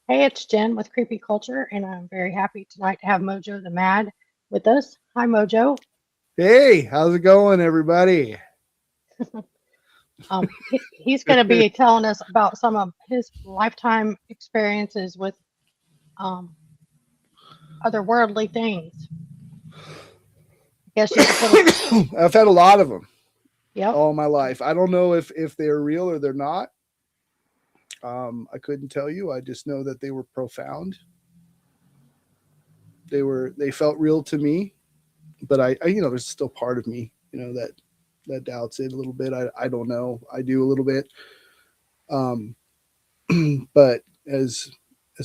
Hey, it's Jen with Creepy Culture, and I'm very happy tonight to have Mojo the Mad with us. Hi, Mojo. Hey, how's it going, everybody? He's going to be telling us about some of his lifetime experiences with um, otherworldly things. I guess you could put it. I've had a lot of them Yep. all my life. I don't know if they're real or they're not. I couldn't tell you. I just know that they were profound. They felt real to me, but there's still part of me, that doubts it a little bit. I don't know. I do a little bit. Um, but as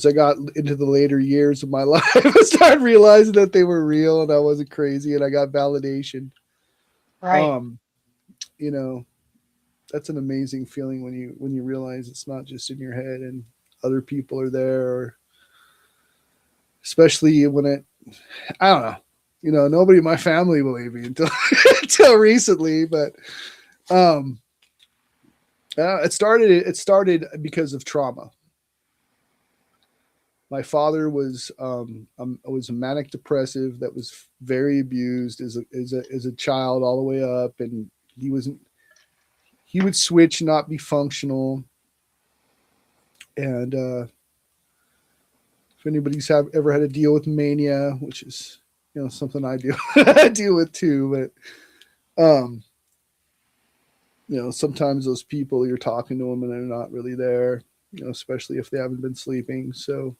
I got into the later years of my life, I started realizing that they were real and I wasn't crazy, and I got validation. Right. Um, you know, that's an amazing feeling when you realize it's not just in your head and other people are there, or especially when it, I don't know, nobody in my family believed me until until recently. But um it started because of trauma. My father was a manic depressive that was very abused as a child all the way up, and he wasn't he would switch, not be functional. And if anybody's ever had to deal with mania, which is something I do I deal with too, but sometimes those people, you're talking to them and they're not really there, especially if they haven't been sleeping. So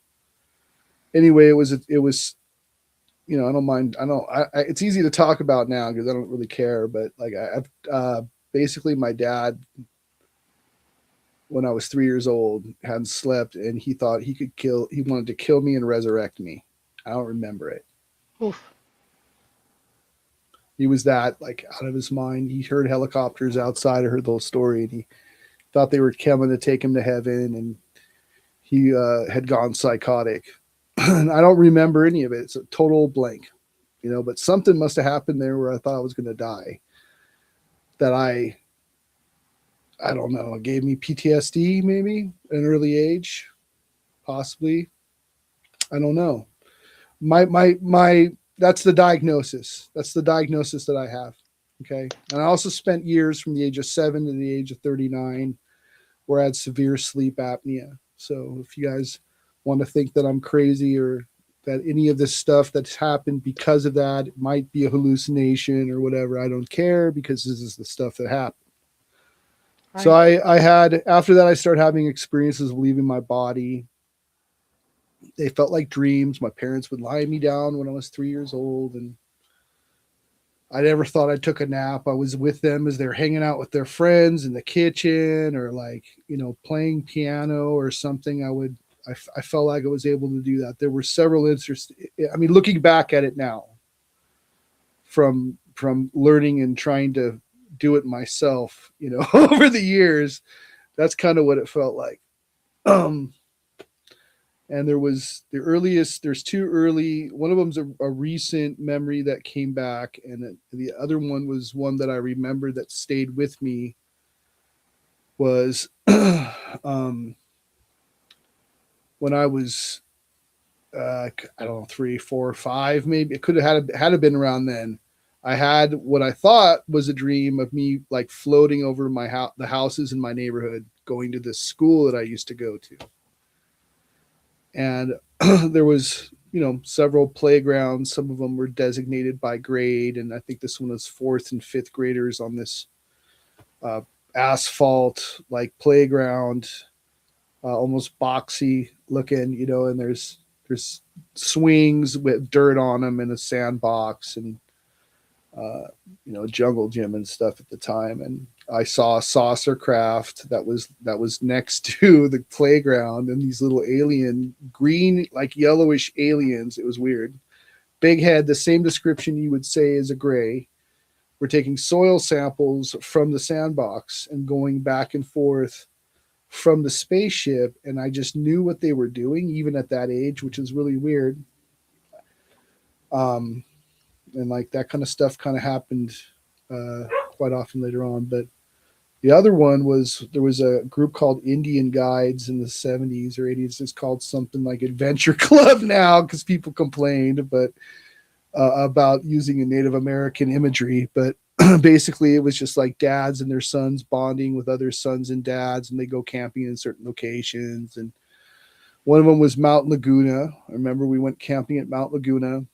anyway, it was I don't mind. I know it's easy to talk about now because I don't really care. But like I've basically, my dad, when I was 3 years old, hadn't slept, and he thought he wanted to kill me and resurrect me. I don't remember it. Oof. He was that, like, out of his mind. He heard helicopters outside. I heard the whole story, and he thought they were coming to take him to heaven, and he had gone psychotic. And I don't remember any of it. It's a total blank, but something must have happened there where I thought I was going to die. That I don't know. It gave me PTSD, maybe at an early age, possibly. I don't know. My That's the diagnosis. That's the diagnosis that I have. Okay. And I also spent years from the age of 7 to the age of 39 where I had severe sleep apnea. So if you guys want to think that I'm crazy, or that any of this stuff that's happened because of that, it might be a hallucination or whatever, I don't care, because this is the stuff that happened. So Right. I had, after that, I started having experiences of leaving my body. They felt like dreams. My parents would lie me down when I was 3 years old, and I never thought I took a nap. I was with them as they're hanging out with their friends in the kitchen, or like, playing piano or something. I felt like I was able to do that. There were several instances. I mean, looking back at it now, from learning and trying to do it myself, over the years, that's kind of what it felt like. Um, and there's two early. One of them's a recent memory that came back, and the other one was one that I remember that stayed with me. Was um, when I was I don't know, 3, 4, 5, maybe. It could have had to been around then. I had what I thought was a dream of me, like, floating over the houses in my neighborhood, going to this school that I used to go to. And there was, several playgrounds. Some of them were designated by grade, and I think this one was fourth and fifth graders on this uh, asphalt like playground, almost boxy looking, and there's swings with dirt on them and a sandbox, and uh, jungle gym and stuff at the time. And I saw a saucer craft that was next to the playground, and these little alien, green, like yellowish aliens. It was weird. Big head, the same description you would say as a gray. We're taking soil samples from the sandbox and going back and forth from the spaceship, and I just knew what they were doing even at that age, which is really weird. Um, and like that kind of stuff kind of happened quite often later on. But The other one was there was a group called Indian Guides in the 70s or 80s. It's called something like Adventure Club now because people complained, but about using a Native American imagery. But basically, it was just like dads and their sons bonding with other sons and dads, and they go camping in certain locations. And one of them was Mount Laguna. I remember we went camping at Mount Laguna.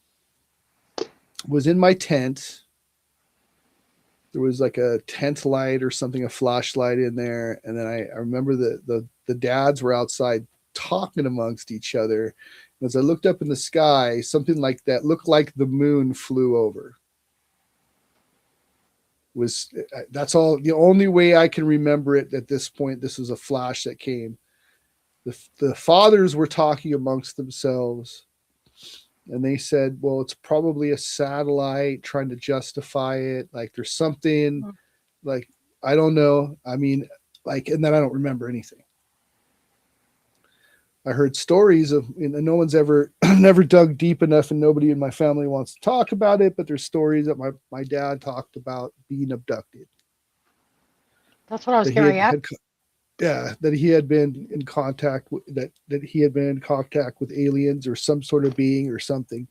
Was in my tent. There was like a tent light or something, a flashlight in there. And then I remember the dads were outside talking amongst each other. And as I looked up in the sky, something like that looked like the moon flew over. Was That's all, the only way I can remember it at this point. This was a flash that came. The fathers were talking amongst themselves, and they said, well, it's probably a satellite trying to justify it. Like there's something, like, I don't know. I mean, like, and then I don't remember anything. I heard stories of, and no one's ever never dug deep enough, and nobody in my family wants to talk about it, but there's stories that my dad talked about being abducted. That's what I was That he getting at. that he had been in contact with, that he had been in contact with aliens or some sort of being or something.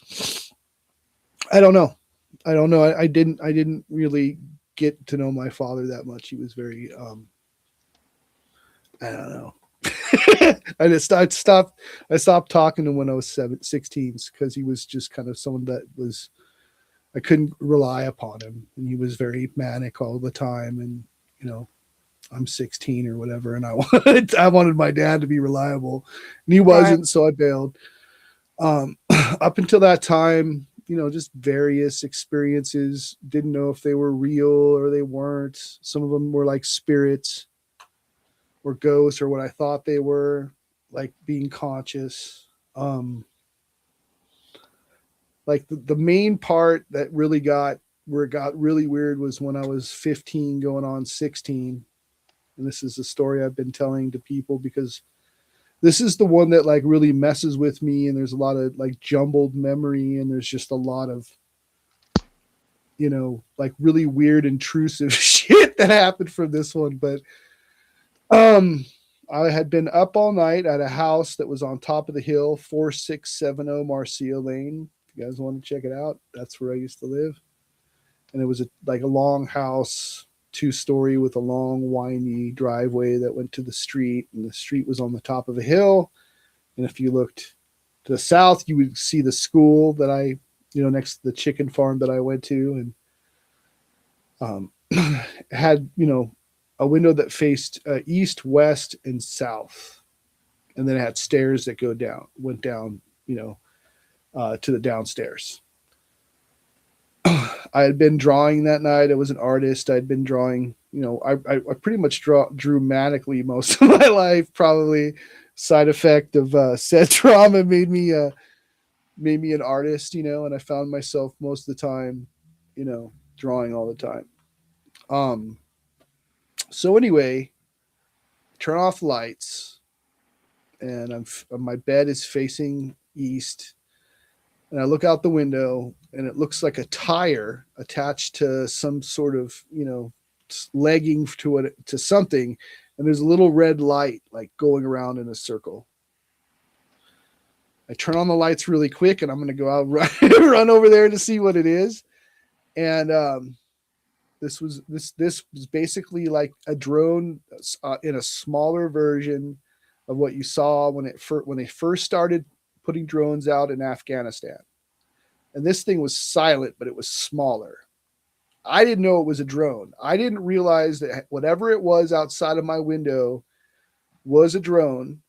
I don't know. I didn't really get to know my father that much. He was very I don't know. I stopped talking to him when I was 16 because he was just kind of someone that was, I couldn't rely upon him, and he was very manic all the time. And you know, I'm 16 or whatever, and I wanted my dad to be reliable, and he Right. wasn't, so I bailed. Up until that time, you know, just various experiences. Didn't know if they were real or they weren't. Some of them were like spirits or ghosts or what I thought they were, like being conscious. Like the main part that really got where it got really weird was when I was 15 going on 16. And this is a story I've been telling to people because this is the one that like really messes with me, and there's a lot of like jumbled memory, and there's just a lot of, you know, like really weird intrusive shit that happened from this one. But I had been up all night at a house that was on top of the hill, 4670 Marcia Lane. If you guys want to check it out, that's where I used to live. And it was like a long house, 2-story with a long windy driveway that went to the street, and the street was on the top of a hill. And if you looked to the south, you would see the school that I, you know, next to the chicken farm that I went to, and had, you know, a window that faced east, west, and south, and then it had stairs that went down, you know, to the downstairs. I had been drawing that night. I was an artist. I'd been drawing, you know, I pretty much drew manically most of my life. Probably side effect of said trauma made me an artist, you know, and I found myself most of the time, you know, drawing all the time. So anyway, turn off lights, and my bed is facing east, and I look out the window, and it looks like a tire attached to some sort of, you know, legging to something, and there's a little red light like going around in a circle. I turn on the lights really quick, and I'm going to go out run over there to see what it is. And this was basically like a drone in a smaller version of what you saw when they first started putting drones out in Afghanistan. And this thing was silent, but it was smaller. I didn't know it was a drone. I didn't realize that whatever it was outside of my window was a drone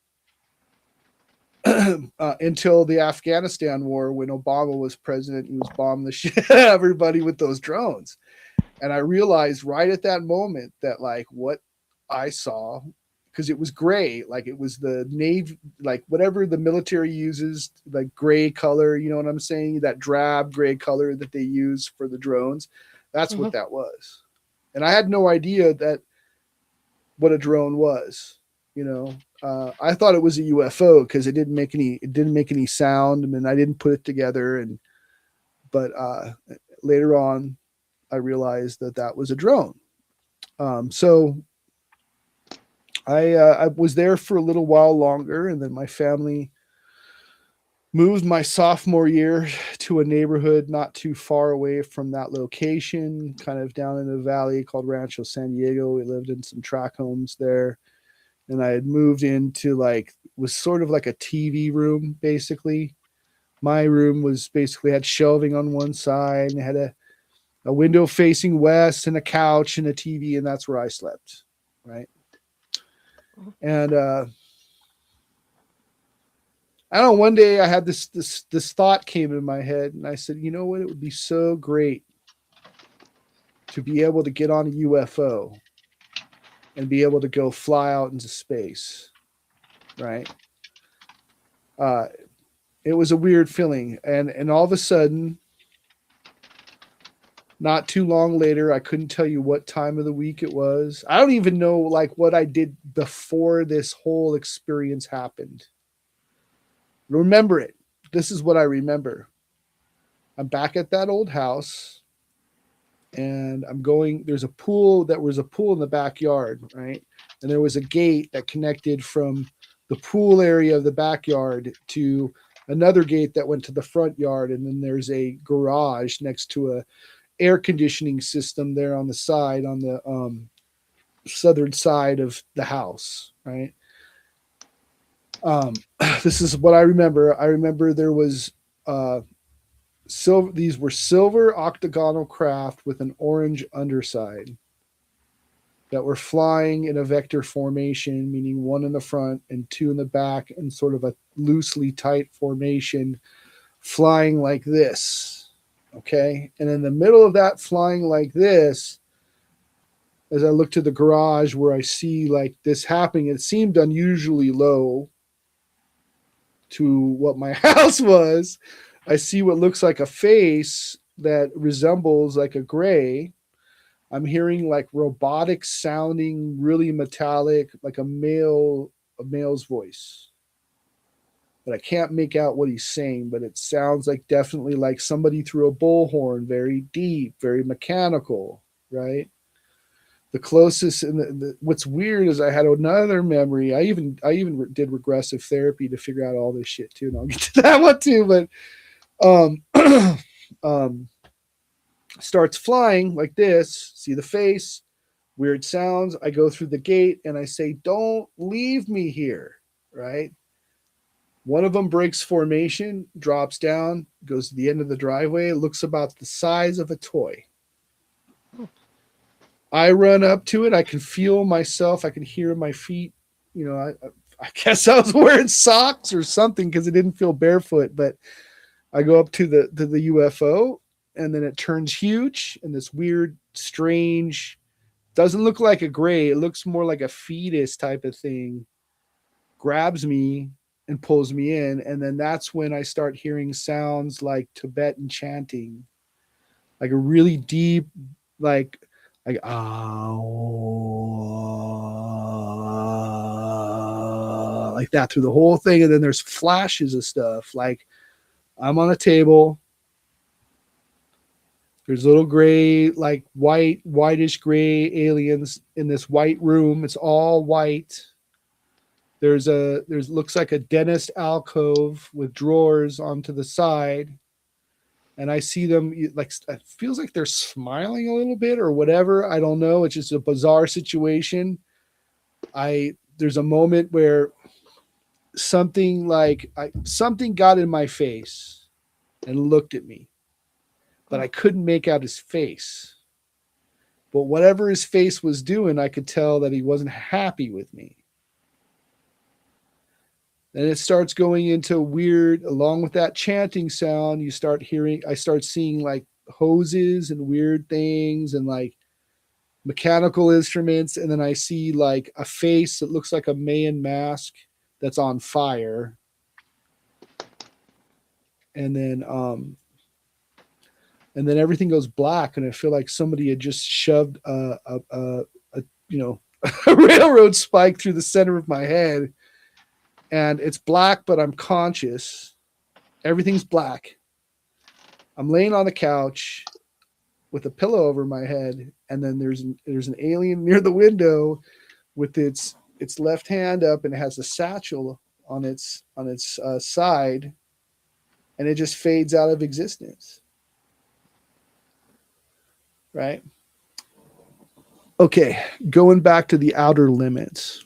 until the Afghanistan war, when Obama was president. He was bombing the shit out of everybody with those drones. And I realized right at that moment that like what I saw, because it was gray, like it was the navy, like whatever the military uses, like gray color, you know what I'm saying? That drab gray color that they use for the drones. That's what that was. And I had no idea that what a drone was, you know. I thought it was a UFO because it didn't make any sound. I mean, I didn't put it together. But later on, I realized that was a drone. So I was there for a little while longer, and then my family moved my sophomore year to a neighborhood not too far away from that location, kind of down in the valley called Rancho San Diego. We lived in some tract homes there, and I had moved into like was sort of like a TV room basically. My room was basically had shelving on one side and had a window facing west and a couch and a TV, and that's where I slept, right? And I don't know. One day I had this thought came in my head, and I said, you know what? It would be so great to be able to get on a UFO and be able to go fly out into space, right? Uh, it was a weird feeling, and all of a sudden, not too long later, I couldn't tell you what time of the week it was. I don't even know like what I did before this whole experience happened. Remember it. This is what I remember. I'm back at that old house, and I'm going. There's a pool. That was a pool in the backyard, right? And there was a gate that connected from the pool area of the backyard to another gate that went to the front yard, and then there's a garage next to a air conditioning system there on the side, on the southern side of the house, right? This is what I remember. I remember there was silver. These were silver octagonal craft with an orange underside that were flying in a vector formation, meaning one in the front and two in the back, and sort of a loosely tight formation, flying like this. Okay. And in the middle of that flying like this, as I look to the garage where I see like this happening, it seemed unusually low to what my house was. I see what looks like a face that resembles like a gray. I'm hearing like robotic sounding, really metallic, like a male's voice. But I can't make out what he's saying, but it sounds like definitely like somebody threw a bullhorn, very deep, very mechanical, right? The closest, and what's weird is I had another memory. I even did regressive therapy to figure out all this shit too, and I'll get to that one too. But um, starts flying like this. See the face, weird sounds. I go through the gate and I say, "Don't leave me here," right? One of them breaks formation, drops down, goes to the end of the driveway, looks about the size of a toy. I run up to it. I can feel myself. I can hear my feet. You know, I guess I was wearing socks or something because it didn't feel barefoot. But I go up to the UFO, and then it turns huge, and this weird, strange, doesn't look like a gray. It looks more like a fetus type of thing. Grabs me and pulls me in, and then that's when I start hearing sounds like Tibetan chanting, like a really deep, like like that through the whole thing. And then there's flashes of stuff like I'm on a table, there's little gray, like whitish gray aliens in this white room. It's all white. There's looks like a dentist alcove with drawers onto the side, and I see them like it feels like they're smiling a little bit or whatever. I don't know. It's just a bizarre situation. There's a moment where something got in my face and looked at me, but I couldn't make out his face. But whatever his face was doing, I could tell that he wasn't happy with me. Then it starts going into weird, along with that chanting sound, I start seeing like hoses and weird things and like mechanical instruments. And then I see like a face that looks like a Mayan mask that's on fire. And then everything goes black, and I feel like somebody had just shoved a a railroad spike through the center of my head. And it's black, but I'm conscious. Everything's black. I'm laying on the couch with a pillow over my head, and then there's an alien near the window with its its left hand up and it has a satchel on its side, and it just fades out of existence. Right. Okay, going back to the Outer Limits.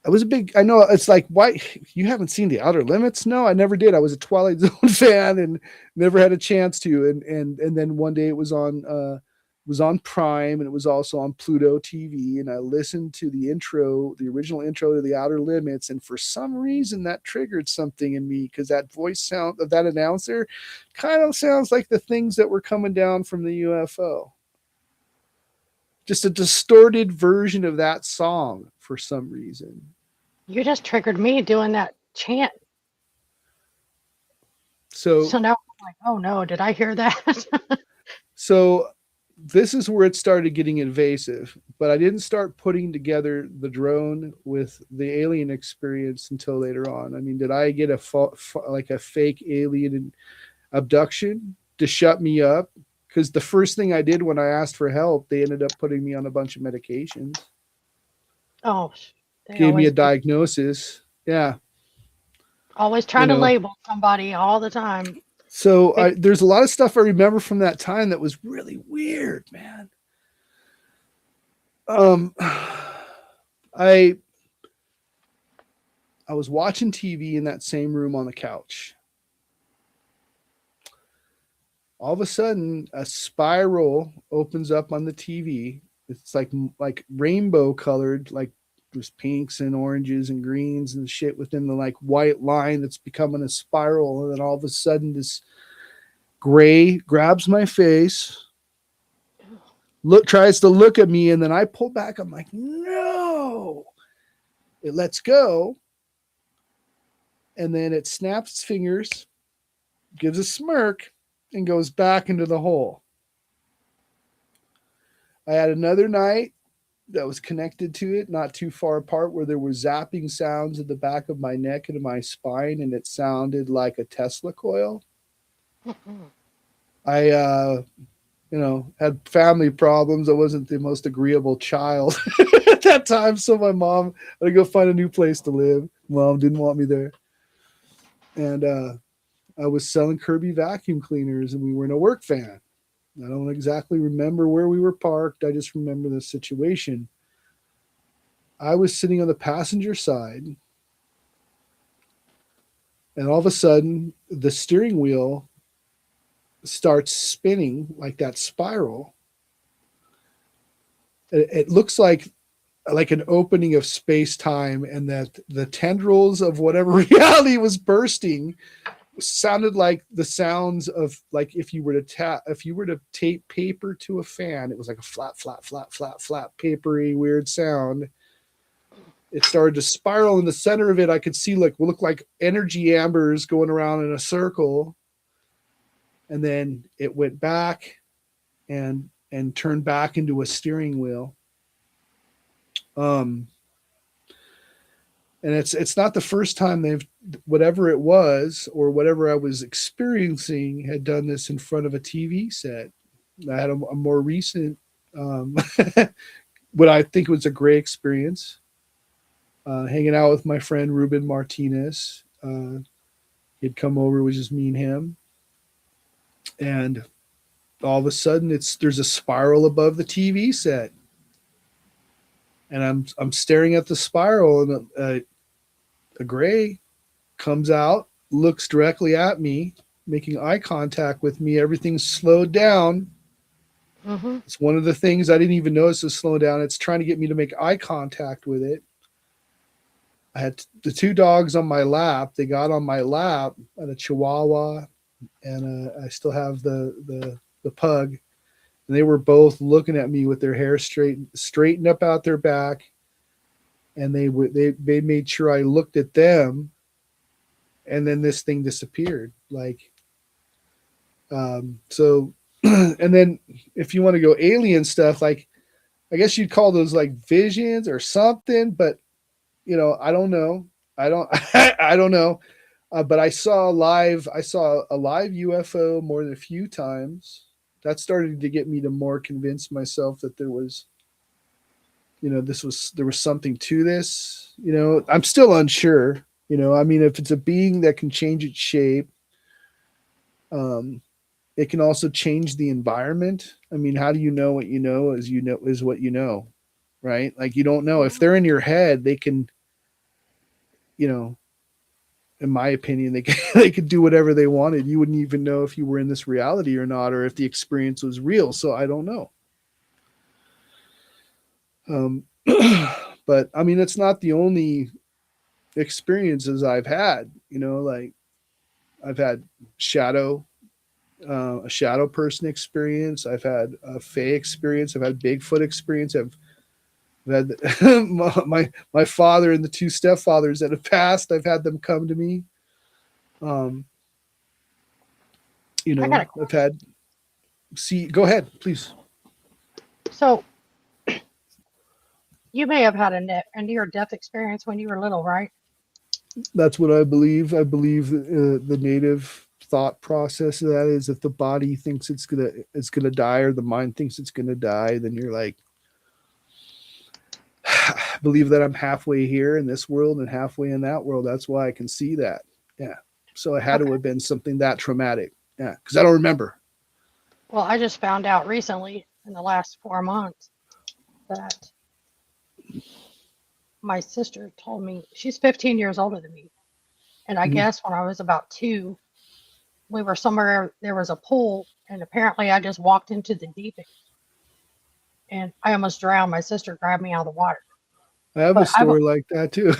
I was a big. I know it's like, why you haven't seen the Outer Limits? No, I never did. I was a Twilight Zone fan and never had a chance to. And then one day it was on Prime, and it was also on Pluto TV. And I listened to the intro, the original intro to the Outer Limits, and for some reason that triggered something in me because that voice sound of that announcer kind of sounds like the things that were coming down from the UFO. Just a distorted version of that song for some reason. You just triggered me doing that chant. So So now I'm like, oh no, did I hear that? So this is where it started getting invasive, but I didn't start putting together the drone with the alien experience until later on. I mean, did I get like a fake alien abduction to shut me up? Because the first thing I did when I asked for help, they ended up putting me on a bunch of medications, Oh, they gave me a always do. diagnosis. Yeah, Always you trying to know. label somebody all the time. So Big, there's a lot of stuff I remember from that time that was really weird, man. Um, I I was watching TV in that same room on the couch. All of a sudden, a spiral opens up on the TV. It's like rainbow colored, like there's pinks and oranges and greens and shit within the like white line that's becoming a spiral. And then all of a sudden, this gray grabs my face, tries to look at me, and then I pull back. I'm like, no. It lets go, and then it snaps its fingers, gives a smirk, and goes back into the hole. I had another night that was connected to it, not too far apart, where there were zapping sounds at the back of my neck and my spine, and it sounded like a Tesla coil. I, had family problems. I wasn't the most agreeable child at that time, so my mom had to go find a new place to live. Mom didn't want me there, and I was selling Kirby vacuum cleaners, and we were in a work van. I don't exactly remember where we were parked. I just remember the situation. I was sitting on the passenger side, and all of a sudden, the steering wheel starts spinning like that spiral. It looks like an opening of space time, and that the tendrils of whatever reality was bursting sounded like the sounds of, like, if you were to tape paper to a fan. It was like a flat papery weird sound. It started to spiral. In the center of it, I could see look like energy ambers going around in a circle, and then it went back and turned back into a steering wheel. And it's not the first time they've, whatever it was or whatever I was experiencing, had done this in front of a TV set. I had a more recent, what I think was a great experience, hanging out with my friend Ruben Martinez. He'd come over, it was just me and him, and all of a sudden there's a spiral above the TV set, and I'm staring at the spiral, and a gray comes out, looks directly at me, making eye contact with me. Everything's slowed down. mm-hmm. It's one of the things I didn't even notice was slowing down. It's trying to get me to make eye contact with it. I had the two dogs on my lap. They got on my lap, and a Chihuahua, and I still have the pug. And they were both looking at me with their hair straightened up out their back, and they made sure I looked at them. And then this thing disappeared. So, and then if you want to go alien stuff, like, I guess you'd call those like visions or something, but I don't know. I don't know. But I saw a live UFO more than a few times. That started to get me to more convince myself that there was there was something to this. I'm still unsure. I mean, if it's a being that can change its shape, um, it can also change the environment. I mean, how do you know what is what you know, right? Like you don't know if Mhm. they're in your head, they can, you know, in my opinion, they could, they could do whatever they wanted. You wouldn't even know if you were in this reality or not, or if the experience was real. So I don't know. Um, but I mean, it's not the only experiences I've had. Like I've had shadow, a shadow person experience. I've had a Fey experience. I've had Bigfoot experience. I've had my father and the two stepfathers that have passed. I've had them come to me. Um, I got a I've question. had see. Go ahead, please. So you may have had a near death experience when you were little, right? That's what I believe. I believe the native thought process of that is if the body thinks it's gonna die, or the mind thinks it's gonna die, then you're like, I believe that I'm halfway here in this world and halfway in that world. That's why I can see that. Yeah. So it had to Okay. have been something that traumatic. Yeah, because I don't remember. Well, I just found out recently in the last 4 months that my sister told me she's 15 years older than me. And I Mhm. guess when I was about two, we were somewhere, there was a pool, and apparently I just walked into the deep end and I almost drowned. My sister grabbed me out of the water. I have a But I've, story like that too.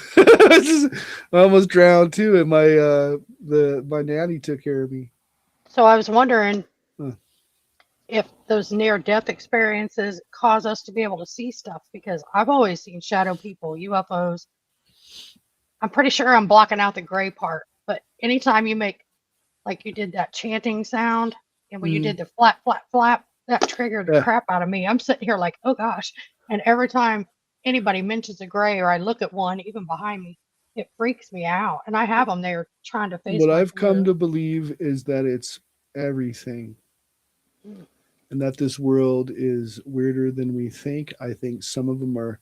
I almost drowned too, and my nanny took care of me. so I was wondering Huh. if those near death experiences cause us to be able to see stuff because I've always seen shadow people, UFOs. I'm pretty sure I'm blocking out the gray part, but anytime you make, like you did that chanting sound, and when you Mm, did the flap, flap, flap, that triggered the yeah. crap out of me. I'm sitting here like, oh gosh. And every time anybody mentions a gray or I look at one, even behind me, it freaks me out. And I have them there trying to face What my I've come blue. to believe is that it's everything, Mm. and that this world is weirder than we think. I think some of them are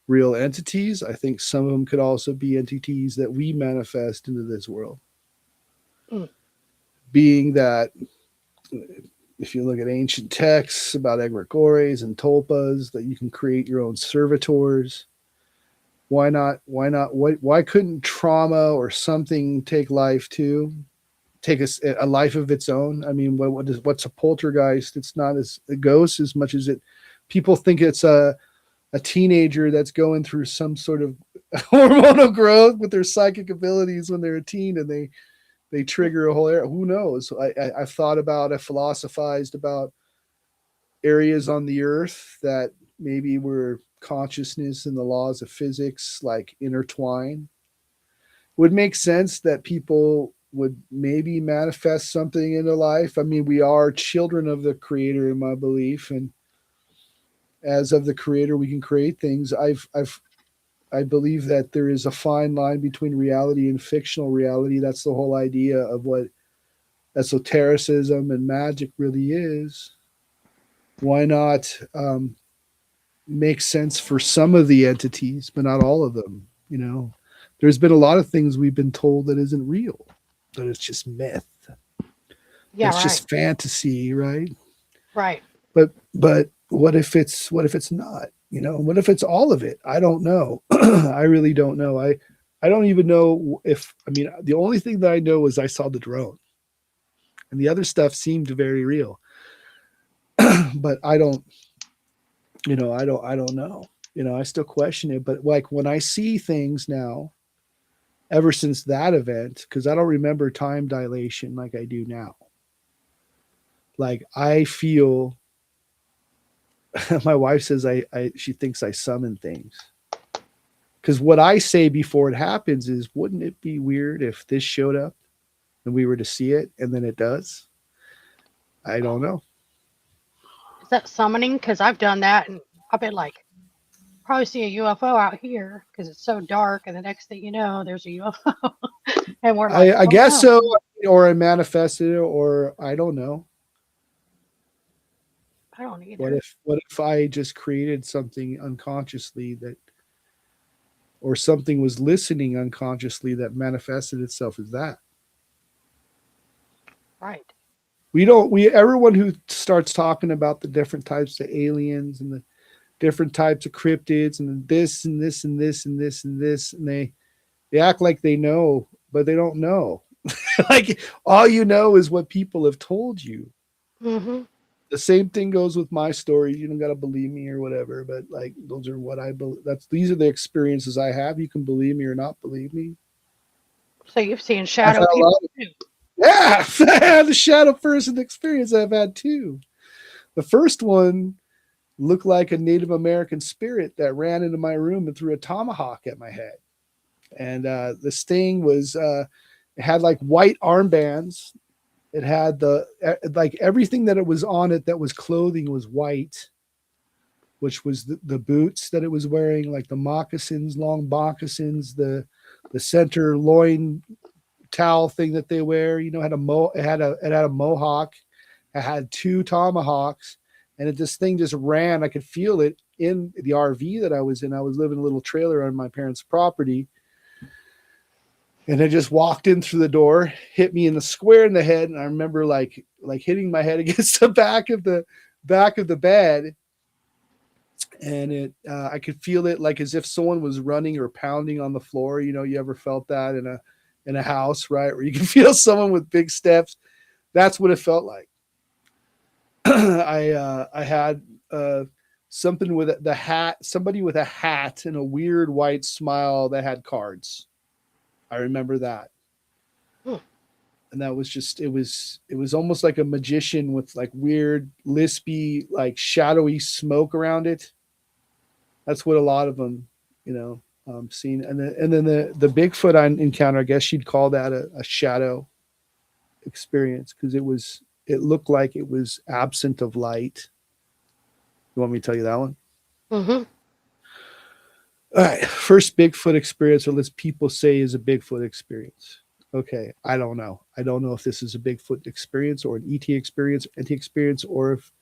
real entities. I think some of them could also be entities that we manifest into this world. Mm. Being that, if you look at ancient texts about egregores and tulpas, that you can create your own servitors. Why not? Why not? Why couldn't trauma or something take life too? Take a life of its own. I mean, what's a poltergeist? It's not as a ghost as much as it. People think it's a teenager that's going through some sort of hormonal growth with their psychic abilities when they're a teen, and they trigger a whole area. Who knows? I've thought about, I philosophized about areas on the earth that maybe where consciousness and the laws of physics like intertwine. Would make sense that people would maybe manifest something into life. I mean, we are children of the creator in my belief, and as of the creator we can create things. I believe that there is a fine line between reality and fictional reality. That's the whole idea of what esotericism and magic really is. Why not make sense for some of the entities, but not all of them? There's been a lot of things we've been told that isn't real, that it's just myth, Yeah, that's right. just fantasy, right? Right. But what if it's not? What if it's all of it? I don't know. I really don't know. I don't even know if, I mean, the only thing that I know is I saw the drone, and the other stuff seemed very real. But I don't know. I still question it. But like when I see things now, ever since that event, because I don't remember time dilation like I do now. Like I feel, my wife says she thinks I summon things. Because what I say before it happens is, wouldn't it be weird if this showed up and we were to see it, and then it does? I don't know. Is that summoning? Because I've done that and I've been like, probably see a UFO out here because it's so dark. And the next thing you know, there's a UFO. And we're like, I oh guess no. so, or I manifested it, or I don't know. I don't What either. if I just created something unconsciously that, or something was listening unconsciously that manifested itself as that? Right. We everyone who starts talking about the different types of aliens and the different types of cryptids and this and this and this and this and this, and they act like they know, but they don't know. Like all you know is what people have told you. Mm-hmm. The same thing goes with my story. You don't got to believe me or whatever, but like those are what I believe. These are the experiences I have. You can believe me or not believe me. So you've seen I've shadow had a people lot of, too. yeah, I had the shadow person experience I've had too. The first one looked like a Native American spirit that ran into my room and threw a tomahawk at my head. And this thing was, it had like white armbands. It had like everything that it was on it that was clothing was white, which was the boots that it was wearing, like the moccasins, long moccasins, the center loin towel thing that they wear. You know, it had a mohawk. It had two tomahawks, and this thing just ran. I could feel it in the RV that I was in. I was living in a little trailer on my parents' property, and it just walked in through the door, hit me in the square in the head, and I remember like hitting my head against the back of the bed, and I could feel it like as if someone was running or pounding on the floor. You know, you ever felt that in a house, right, where you can feel someone with big steps? That's what it felt like. I had something with the hat, somebody with a hat and a weird white smile that had cards. I remember that. Hmm. And that was just it was almost like a magician with like weird lispy like shadowy smoke around it. That's what a lot of them, seen. And then the Bigfoot I encounter, I guess you'd call that a shadow experience, because it looked like it was absent of light. You want me to tell you that one? Mm-hmm. All right, first Bigfoot experience, or let's people say is a Bigfoot experience. Okay, I don't know. I don't know if this is a Bigfoot experience or an ET experience, NT experience, or if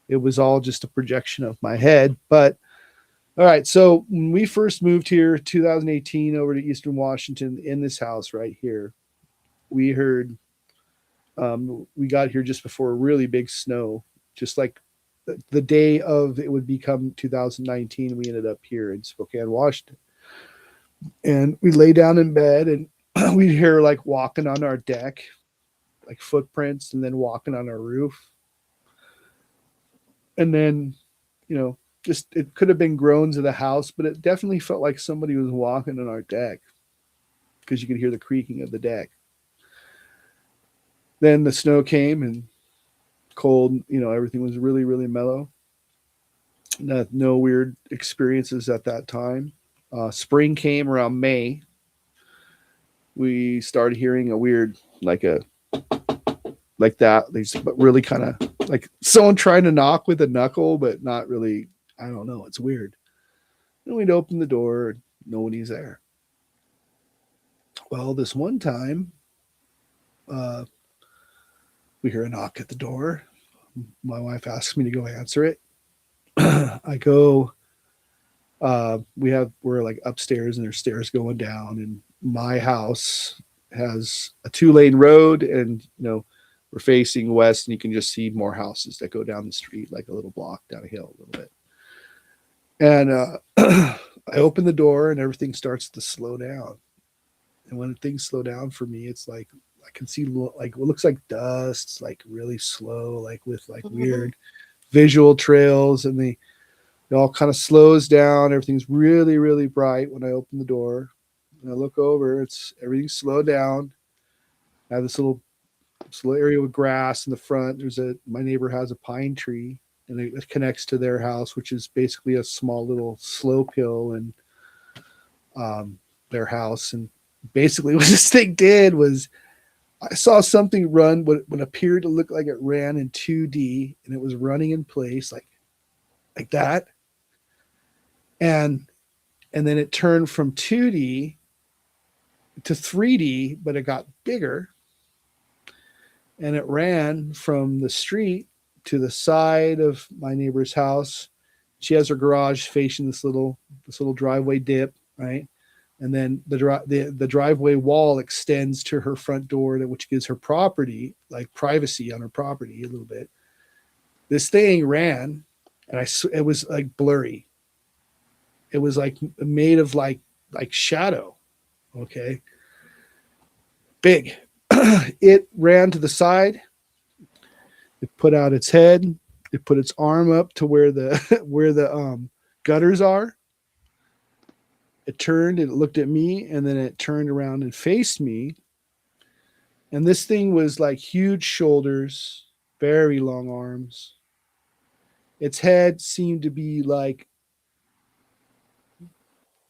it was all just a projection of my head. But all right, so when we first moved here, 2018, over to Eastern Washington, in this house right here, we heard we got here just before a really big snow, just like the day of it would become 2019. We ended up here in Spokane, Washington, and we lay down in bed, and we'd hear like walking on our deck, like footprints, and then walking on our roof, and then just it could have been groans of the house, but it definitely felt like somebody was walking on our deck because you could hear the creaking of the deck. Then the snow came and cold, everything was really, really mellow. No weird experiences at that time. Spring came around May. We started hearing a weird, like that, but really kind of like someone trying to knock with a knuckle, but not really. I don't know. It's weird. And we'd open the door, and nobody's there. Well, this one time, uh, we hear a knock at the door. My wife asks me to go answer it. I go. We're like upstairs, and there's stairs going down, and my house has a 2-lane road, and we're facing west, and you can just see more houses that go down the street, like a little block down a hill a little bit. And I open the door, and everything starts to slow down. And when things slow down for me, it's like I can see like what looks like dust, like really slow, like with like Mm-hmm. weird visual trails, and it all kind of slows down. Everything's really, really bright when I open the door. And I look over, it's everything's slowed down. I have this little area with grass in the front. My neighbor has a pine tree, and it connects to their house, which is basically a small little slope hill, and their house. And basically, what this thing did was I saw something run what appeared to look like it ran in 2D, and it was running in place like that, and then it turned from 2D to 3D, but it got bigger, and it ran from the street to the side of my neighbor's house. She has her garage facing this little driveway dip, right? And then the driveway wall extends to her front door, which gives her property, like privacy on her property a little bit. This thing ran, and it was like blurry. It was like made of like shadow. Okay, big. It ran to the side. It put out its head. It put its arm up to where the where the gutters are. It turned. It looked at me, and then it turned around and faced me. And this thing was like huge shoulders, very long arms. Its head seemed to be like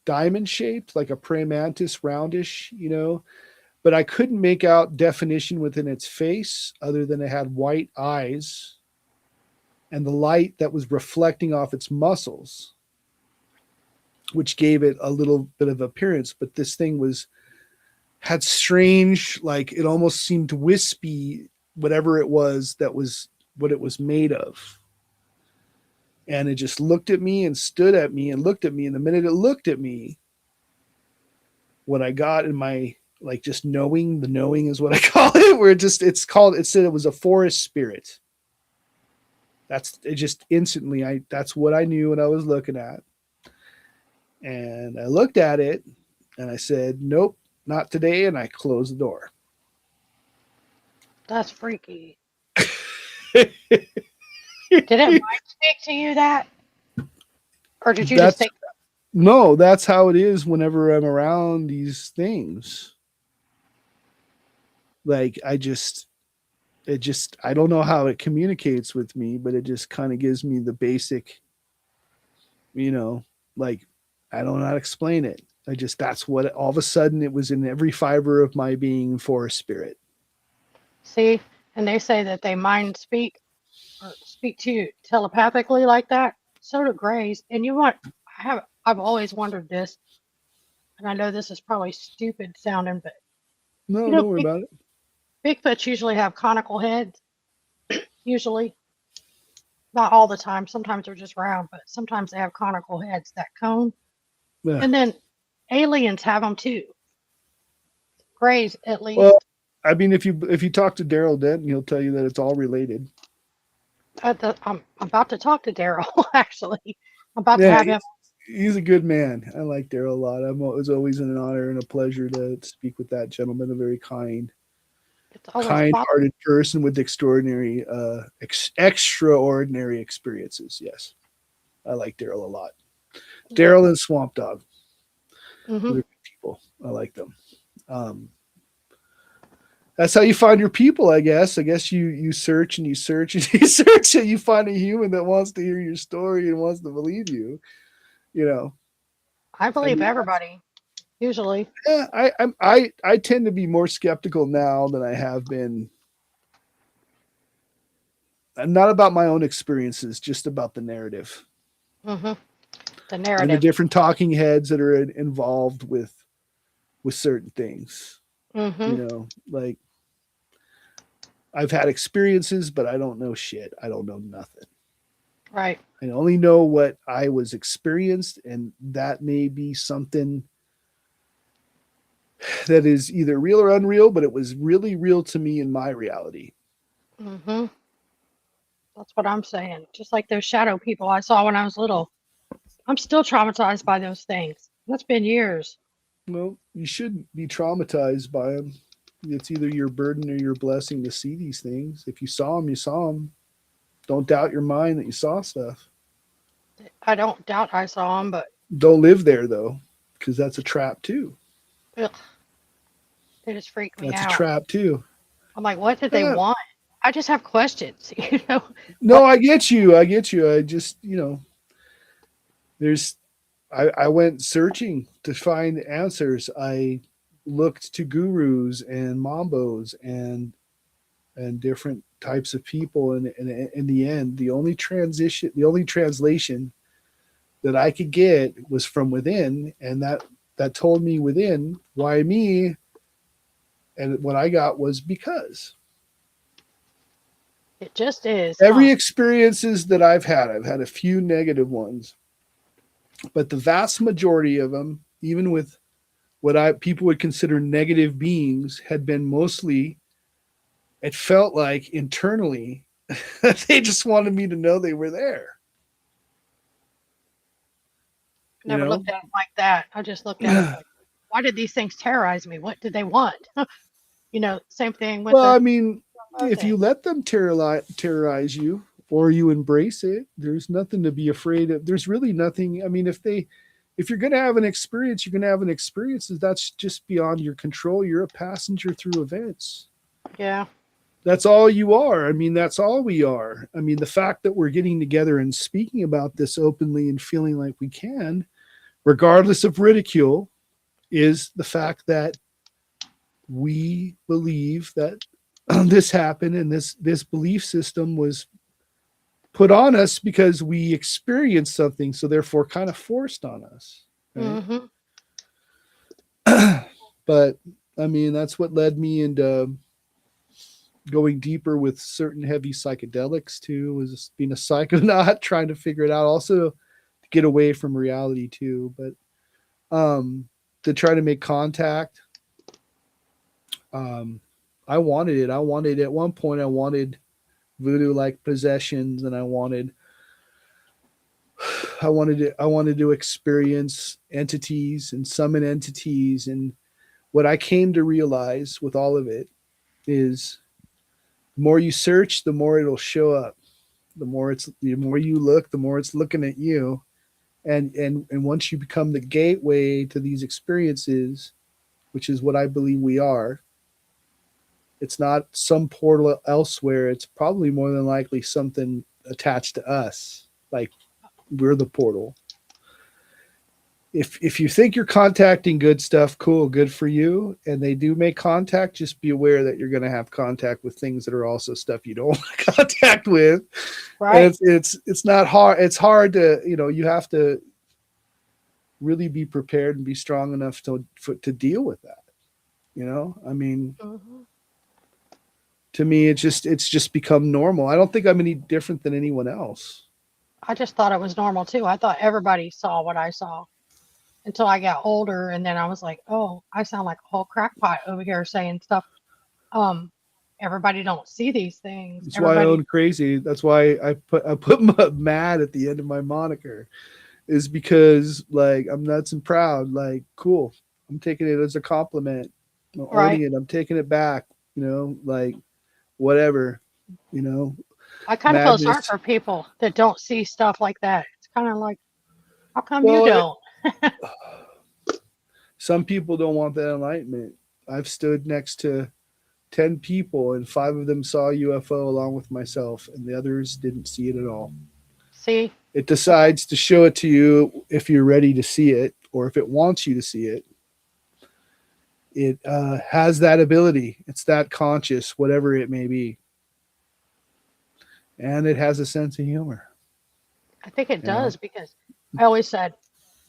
diamond shaped, like a praying mantis, roundish, but I couldn't make out definition within its face other than it had white eyes and the light that was reflecting off its muscles, which gave it a little bit of appearance. But this thing had strange, like it almost seemed wispy, whatever it was that was what it was made of. And it just looked at me and stood at me and looked at me. And the minute it looked at me, what I got in my, like, just knowing, the knowing is what I call it, where it said it was a forest spirit. That's it. Just instantly, that's what I knew what I was looking at. And I looked at it and I said, nope, not today. And I closed the door. That's freaky. Did it mind speak to you that? Or did you just think? No, that's how it is whenever I'm around these things. Like, I don't know how it communicates with me, but it just kind of gives me the basic, like, I don't know how to explain it. That's what, all of a sudden it was in every fiber of my being for a spirit. See, and they say that they mind speak or speak to you telepathically like that. So do Greys. And I've always wondered this, and I know this is probably stupid sounding, but No, don't worry about it. Bigfoots usually have conical heads. Usually, not all the time. Sometimes they're just round, but sometimes they have conical heads, that cone. Yeah. And then aliens have them too. Greys, at least. Well, I mean, if you talk to Daryl Denton, he'll tell you that it's all related. I'm about to talk to Daryl. Actually, I'm about to have him. He's a good man. I like Daryl a lot. It was always an honor and a pleasure to speak with that gentleman. A very kind-hearted person with extraordinary experiences. Yes, I like Daryl a lot. Daryl and Swamp Dog. Mm-hmm. They're good people. I like them. That's how you find your people, I guess. I guess you search and you search and you search and you find a human that wants to hear your story and wants to believe you. I believe everybody. Usually. Yeah, I tend to be more skeptical now than I have been. Not about my own experiences, just about the narrative. Mm-hmm. The narrative. And the different talking heads that are involved with certain things. Mm-hmm. Like, I've had experiences, but I don't know shit. I don't know nothing. Right. I only know what I was experienced, and that may be something that is either real or unreal, but it was really real to me in my reality. Mm-hmm. That's what I'm saying. Just like those shadow people I saw when I was little. I'm still traumatized by those things. That's been years. Well, you shouldn't be traumatized by them. It's either your burden or your blessing to see these things. If you saw them, you saw them. Don't doubt your mind that you saw stuff. I don't doubt I saw them, but... Don't live there, though, because that's a trap, too. Ugh. They just freak me out. That's a trap, too. I'm like, what did they want? I just have questions, No, I get you. I just, I went searching to find answers. I looked to gurus and mambos and different types of people, and in the end, the only translation that I could get was from within, and that told me within, why me, and what I got was because. It just is, Every huh? experiences that I've had a few negative ones, but the vast majority of them, even with what I people would consider negative beings, had been mostly, it felt like internally, they just wanted me to know they were there. You Never know? looked at it like that. I just looked at it like, why did these things terrorize me? What did they want? Same thing with Well, the I mean, UFO if you thing. let them terrorize you or you embrace it, there's nothing to be afraid of. There's really nothing. I mean, if you're going to have an experience, you're going to have an experience. That's just beyond your control. You're a passenger through events. Yeah. That's all you are. I mean, that's all we are. I mean, the fact that we're getting together and speaking about this openly and feeling like we can, regardless of ridicule, is the fact that we believe that this happened, and this belief system was put on us because we experienced something, so therefore kind of forced on us, right? Mm-hmm. But I mean, that's what led me into going deeper with certain heavy psychedelics too, was being a psychonaut, trying to figure it out, also to get away from reality too, but to try to make contact. um I wanted at one point, I wanted voodoo like possessions, and I wanted to experience entities and summon entities. And what I came to realize with all of it is, the more you search, the more it'll show up. The more you look, the more it's looking at you. And once you become the gateway to these experiences, which is what I believe we are, it's not some portal elsewhere. It's probably more than likely something attached to us. Like, we're the portal. If you think you're contacting good stuff, cool, good for you. And they do make contact, just be aware that you're going to have contact with things that are also stuff you don't want to contact with. And Right. it's not hard. It's hard to, you have to really be prepared and be strong enough to deal with that. I mean, Mm-hmm. to me, it's just become normal. I don't think I'm any different than anyone else. I just thought it was normal too. I thought everybody saw what I saw until I got older, and then I was like, oh, I sound like a whole crackpot over here saying stuff. Um, Everybody don't see these things. That's why I Everybody, own crazy. That's why I put mad at the end of my moniker, is because, like, I'm nuts and proud. Like, cool. I'm taking it as a compliment. I'm owning right? it. I'm taking it back. Like, whatever. You know, I kind of feel sorry madness. for people that don't see stuff like that. It's kind of like, how come you Well, don't? some people don't want that enlightenment. I've stood next to 10 people, and 5 of them saw a UFO along with myself, and the others didn't see it at all. See, It decides to show it to you if you're ready to see it, or if it wants you to see it. It has that ability. It's that conscious, whatever it may be. And it has a sense of humor. I think it You know, does because I always said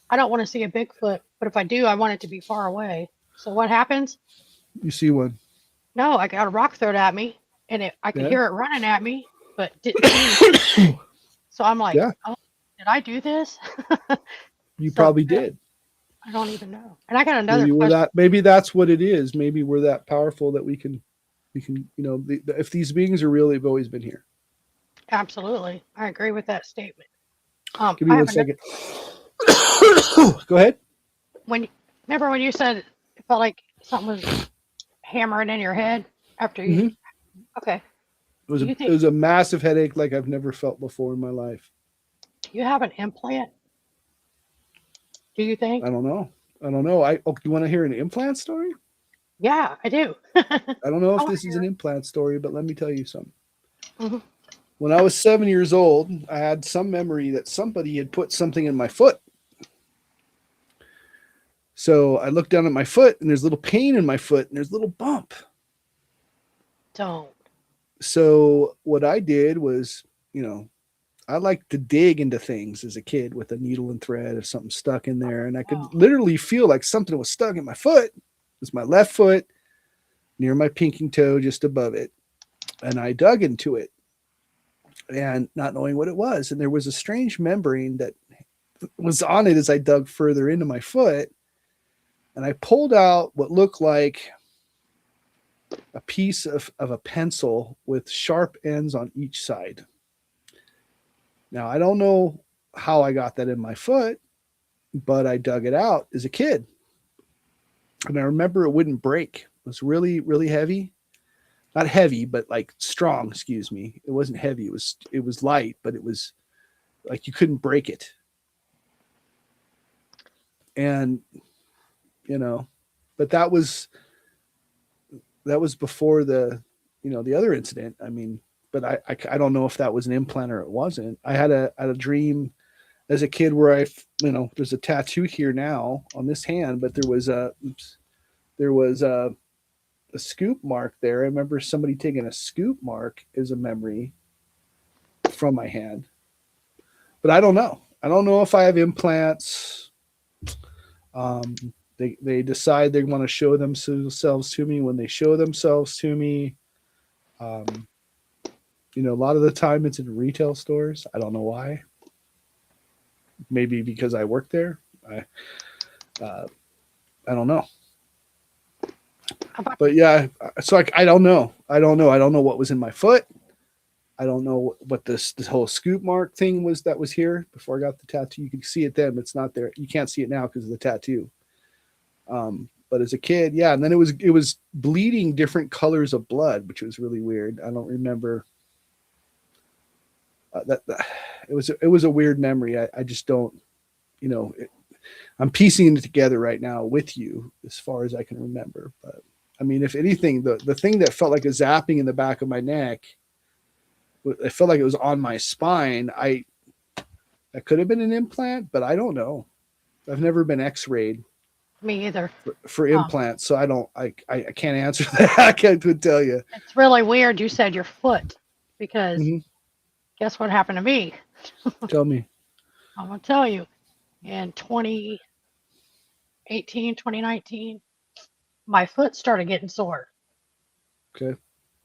I don't want to see a Bigfoot, but if I do, I want it to be far away. So what happens? you see one. No, I got a rock thrown at me, and I could Yeah. hear it running at me, but didn't see anything. So I'm like, Yeah. oh, did I do this? You So probably did. I don't even know. And I got another question. Maybe that's what it is. Maybe we're that powerful that we can, if these beings are real, they've always been here. Absolutely, I agree with that statement. Give me I one have another. second. Go ahead. When remember when you said it felt like something was hammering in your head after you? Hmm. Okay. It was Do a you it think was a massive headache like I've never felt before in my life. you have an implant? Do you think? I don't know. I don't know. You want to hear an implant story? Yeah, I do. I don't know I if want this to is an hear. implant story, but let me tell you something. Hmm. When I was 7 years old, I had some memory that somebody had put something in my foot. So I looked down at my foot, and there's a little pain in my foot, and there's a little bump. Don't. So what I did was, I liked to dig into things as a kid with a needle and thread if something stuck in there. And I could Oh, literally feel like something was stuck in my foot. It was my left foot near my pinking toe, just above it. And I dug into it. and not knowing what it was. And there was a strange membrane that was on it as I dug further into my foot. And I pulled out what looked like a piece of a pencil with sharp ends on each side. Now, I don't know how I got that in my foot, but I dug it out as a kid. And I remember it wouldn't break. It was really, really heavy. Not heavy, but like strong, excuse me. It wasn't heavy. It was light, but it was like you couldn't break it. And but that was before the other incident. I mean, but I don't know if that was an implant or it wasn't. I had a dream as a kid where there's a tattoo here now on this hand, but there was a scoop mark there. I remember somebody taking a scoop mark as a memory from my hand, but I don't know. I don't know if I have implants. They decide they want to show themselves to me when they show themselves to me. A lot of the time it's in retail stores. I don't know why. Maybe because I work there. I don't know. But yeah, so I don't know. I don't know what was in my foot. I don't know what this whole scoop mark thing was that was here before I got the tattoo. You can see it then, but it's not there. You can't see it now because of the tattoo. But as a kid, yeah, and then it was bleeding different colors of blood, which was really weird. I don't remember that. It was a weird memory. I just don't, I'm piecing it together right now with you as far as I can remember. But I mean, if anything, the thing that felt like a zapping in the back of my neck, it felt like it was on my spine. That could have been an implant, but I don't know. I've never been X-rayed. Me either. For implants, so I can't answer that. I can't tell you. It's really weird you said your foot, because guess what happened to me? Tell me. I'm going to tell you. In 2018, 2019, my foot started getting sore. Okay.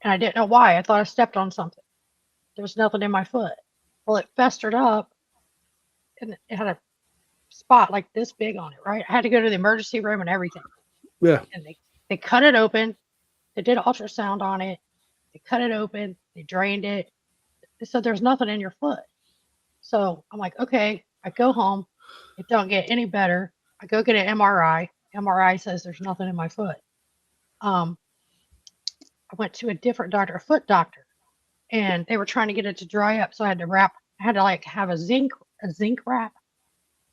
And I didn't know why. I thought I stepped on something. There was nothing in my foot. Well, it festered up, and it had a spot like this big on it, right? I had to go to the emergency room and everything. Yeah. And they cut it open. They did an ultrasound on it. They cut it open. They drained it. They said there's nothing in your foot. So I'm like, okay. I go home. It don't get any better. I go get an MRI. MRI says there's nothing in my foot. I went to a different doctor, a foot doctor, and they were trying to get it to dry up. So I had to like have a zinc wrap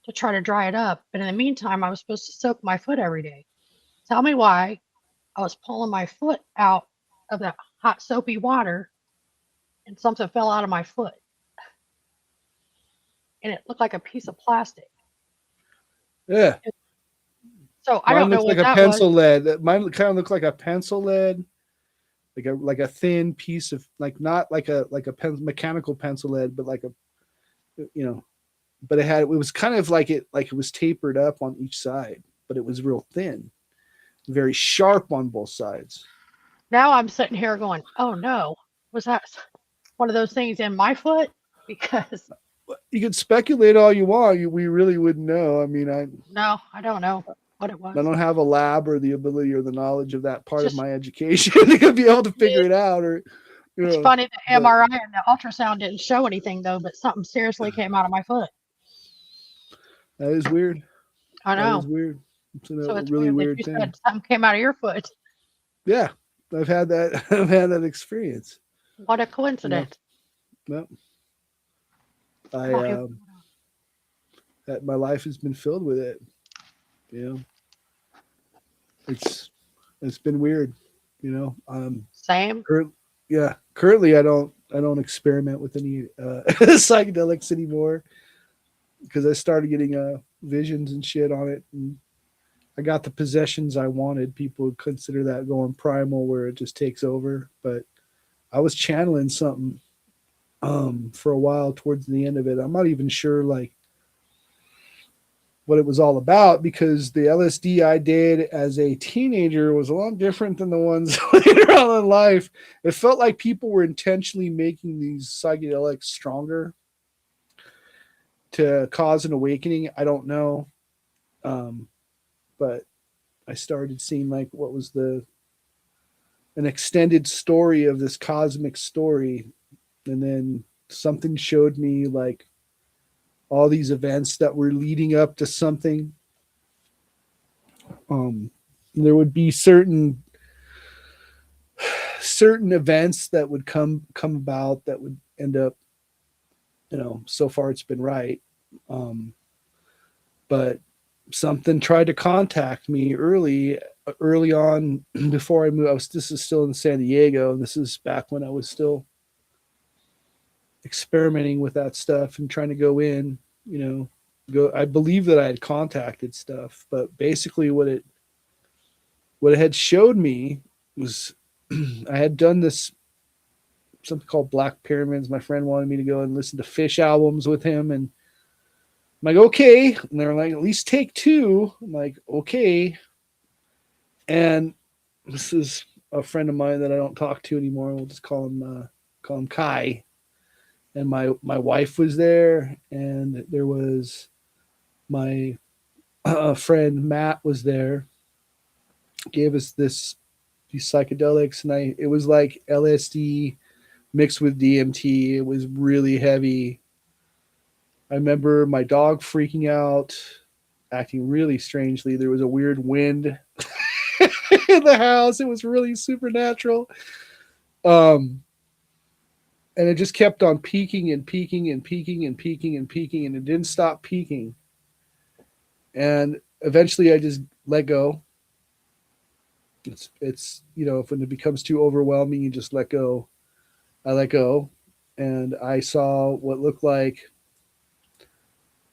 to try to dry it up. But in the meantime, I was supposed to soak my foot every day. Tell me why I was pulling my foot out of that hot soapy water and something fell out of my foot. And it looked like a piece of plastic. Yeah. So I don't know what that was. Mine looks like a pencil lead. Mine kind of looks like a pencil lead, like a thin piece of, like, not like a mechanical pencil lead, but like a, but it was kind of like it was tapered up on each side, but it was real thin, very sharp on both sides. Now I'm sitting here going, oh no, was that one of those things in my foot? Because you could speculate all you want. We really wouldn't know. I mean, I don't know what it was. I don't have a lab or the ability or the knowledge of that part of my education to be able to figure it out. Or it's funny the MRI and the ultrasound didn't show anything though, but something seriously came out of my foot. That is weird. I know. That is weird. It's it's really weird you thing. said something came out of your foot. Yeah, I've had that. I've had that experience. What a coincidence. Well, that my life has been filled with it. It's been weird. Same. Currently I don't experiment with any psychedelics anymore because I started getting visions and shit on it, and I got the possessions I wanted. People would consider that going primal, where it just takes over, but I was channeling something for a while towards the end of it. I'm not even sure like what it was all about, because the LSD I did as a teenager was a lot different than the ones later on in life. It felt like people were intentionally making these psychedelics stronger to cause an awakening. I don't know. But I started seeing like what was the an extended story of this cosmic story, and then something showed me like all these events that were leading up to something. um there would be certain events that would come about that would end up, so far it's been right. But something tried to contact me early on before I moved. This is still in San Diego. This is back when I was still experimenting with that stuff and trying to go in, go. I believe that I had contacted stuff, but basically what it had showed me was I had done this something called Black Pyramids. My friend wanted me to go and listen to Fish albums with him, and I'm like, okay. And they're like, at least take two. I'm like, okay. And this is a friend of mine that I don't talk to anymore. We'll just call him Kai. And my wife was there, and there was my friend Matt was there. Gave us these psychedelics, and it was like LSD mixed with DMT. It was really heavy. I remember my dog freaking out, acting really strangely. There was a weird wind in the house. It was really supernatural. Um, and it just kept on peaking and peaking and peaking and peaking and peaking, and it didn't stop peaking. And eventually I just let go. It's if when it becomes too overwhelming, you just let go. I let go, and I saw what looked like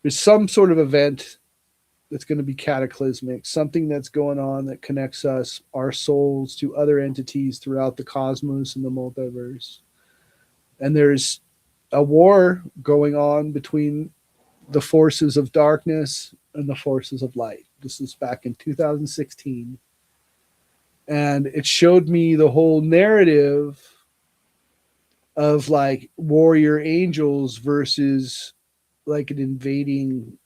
there's some sort of event that's going to be cataclysmic, something that's going on that connects us, our souls, to other entities throughout the cosmos and the multiverse. And there's a war going on between the forces of darkness and the forces of light. This is back in 2016. And it showed me the whole narrative of like warrior angels versus like an invading,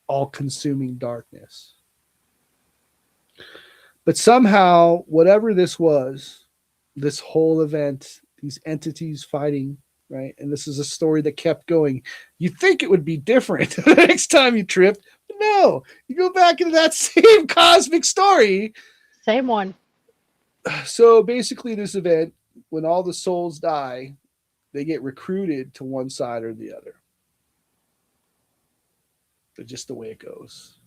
all consuming darkness. But somehow, whatever this was, this whole event, these entities fighting, right? And this is a story that kept going. You think it would be different the next time you tripped, but no, you go back into that same cosmic story. Same one. So basically, this event, when all the souls die, they get recruited to one side or the other. That's just the way it goes.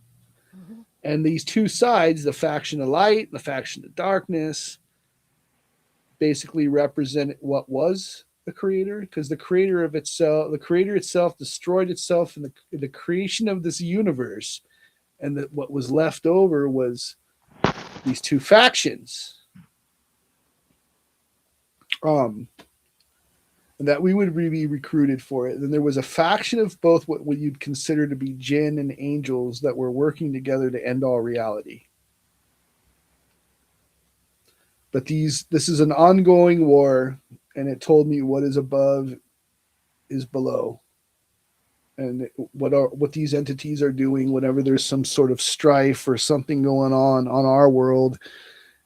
Mm-hmm. And these two sides, the faction of light and the faction of darkness, basically represent what was the creator, because the creator itself destroyed itself in the creation of this universe, and that what was left over was these two factions. Um, and that we would be recruited for it. Then there was a faction of both what you'd consider to be jinn and angels that were working together to end all reality. But this is an ongoing war, and it told me what is above is below, and what these entities are doing whenever there's some sort of strife or something going on our world.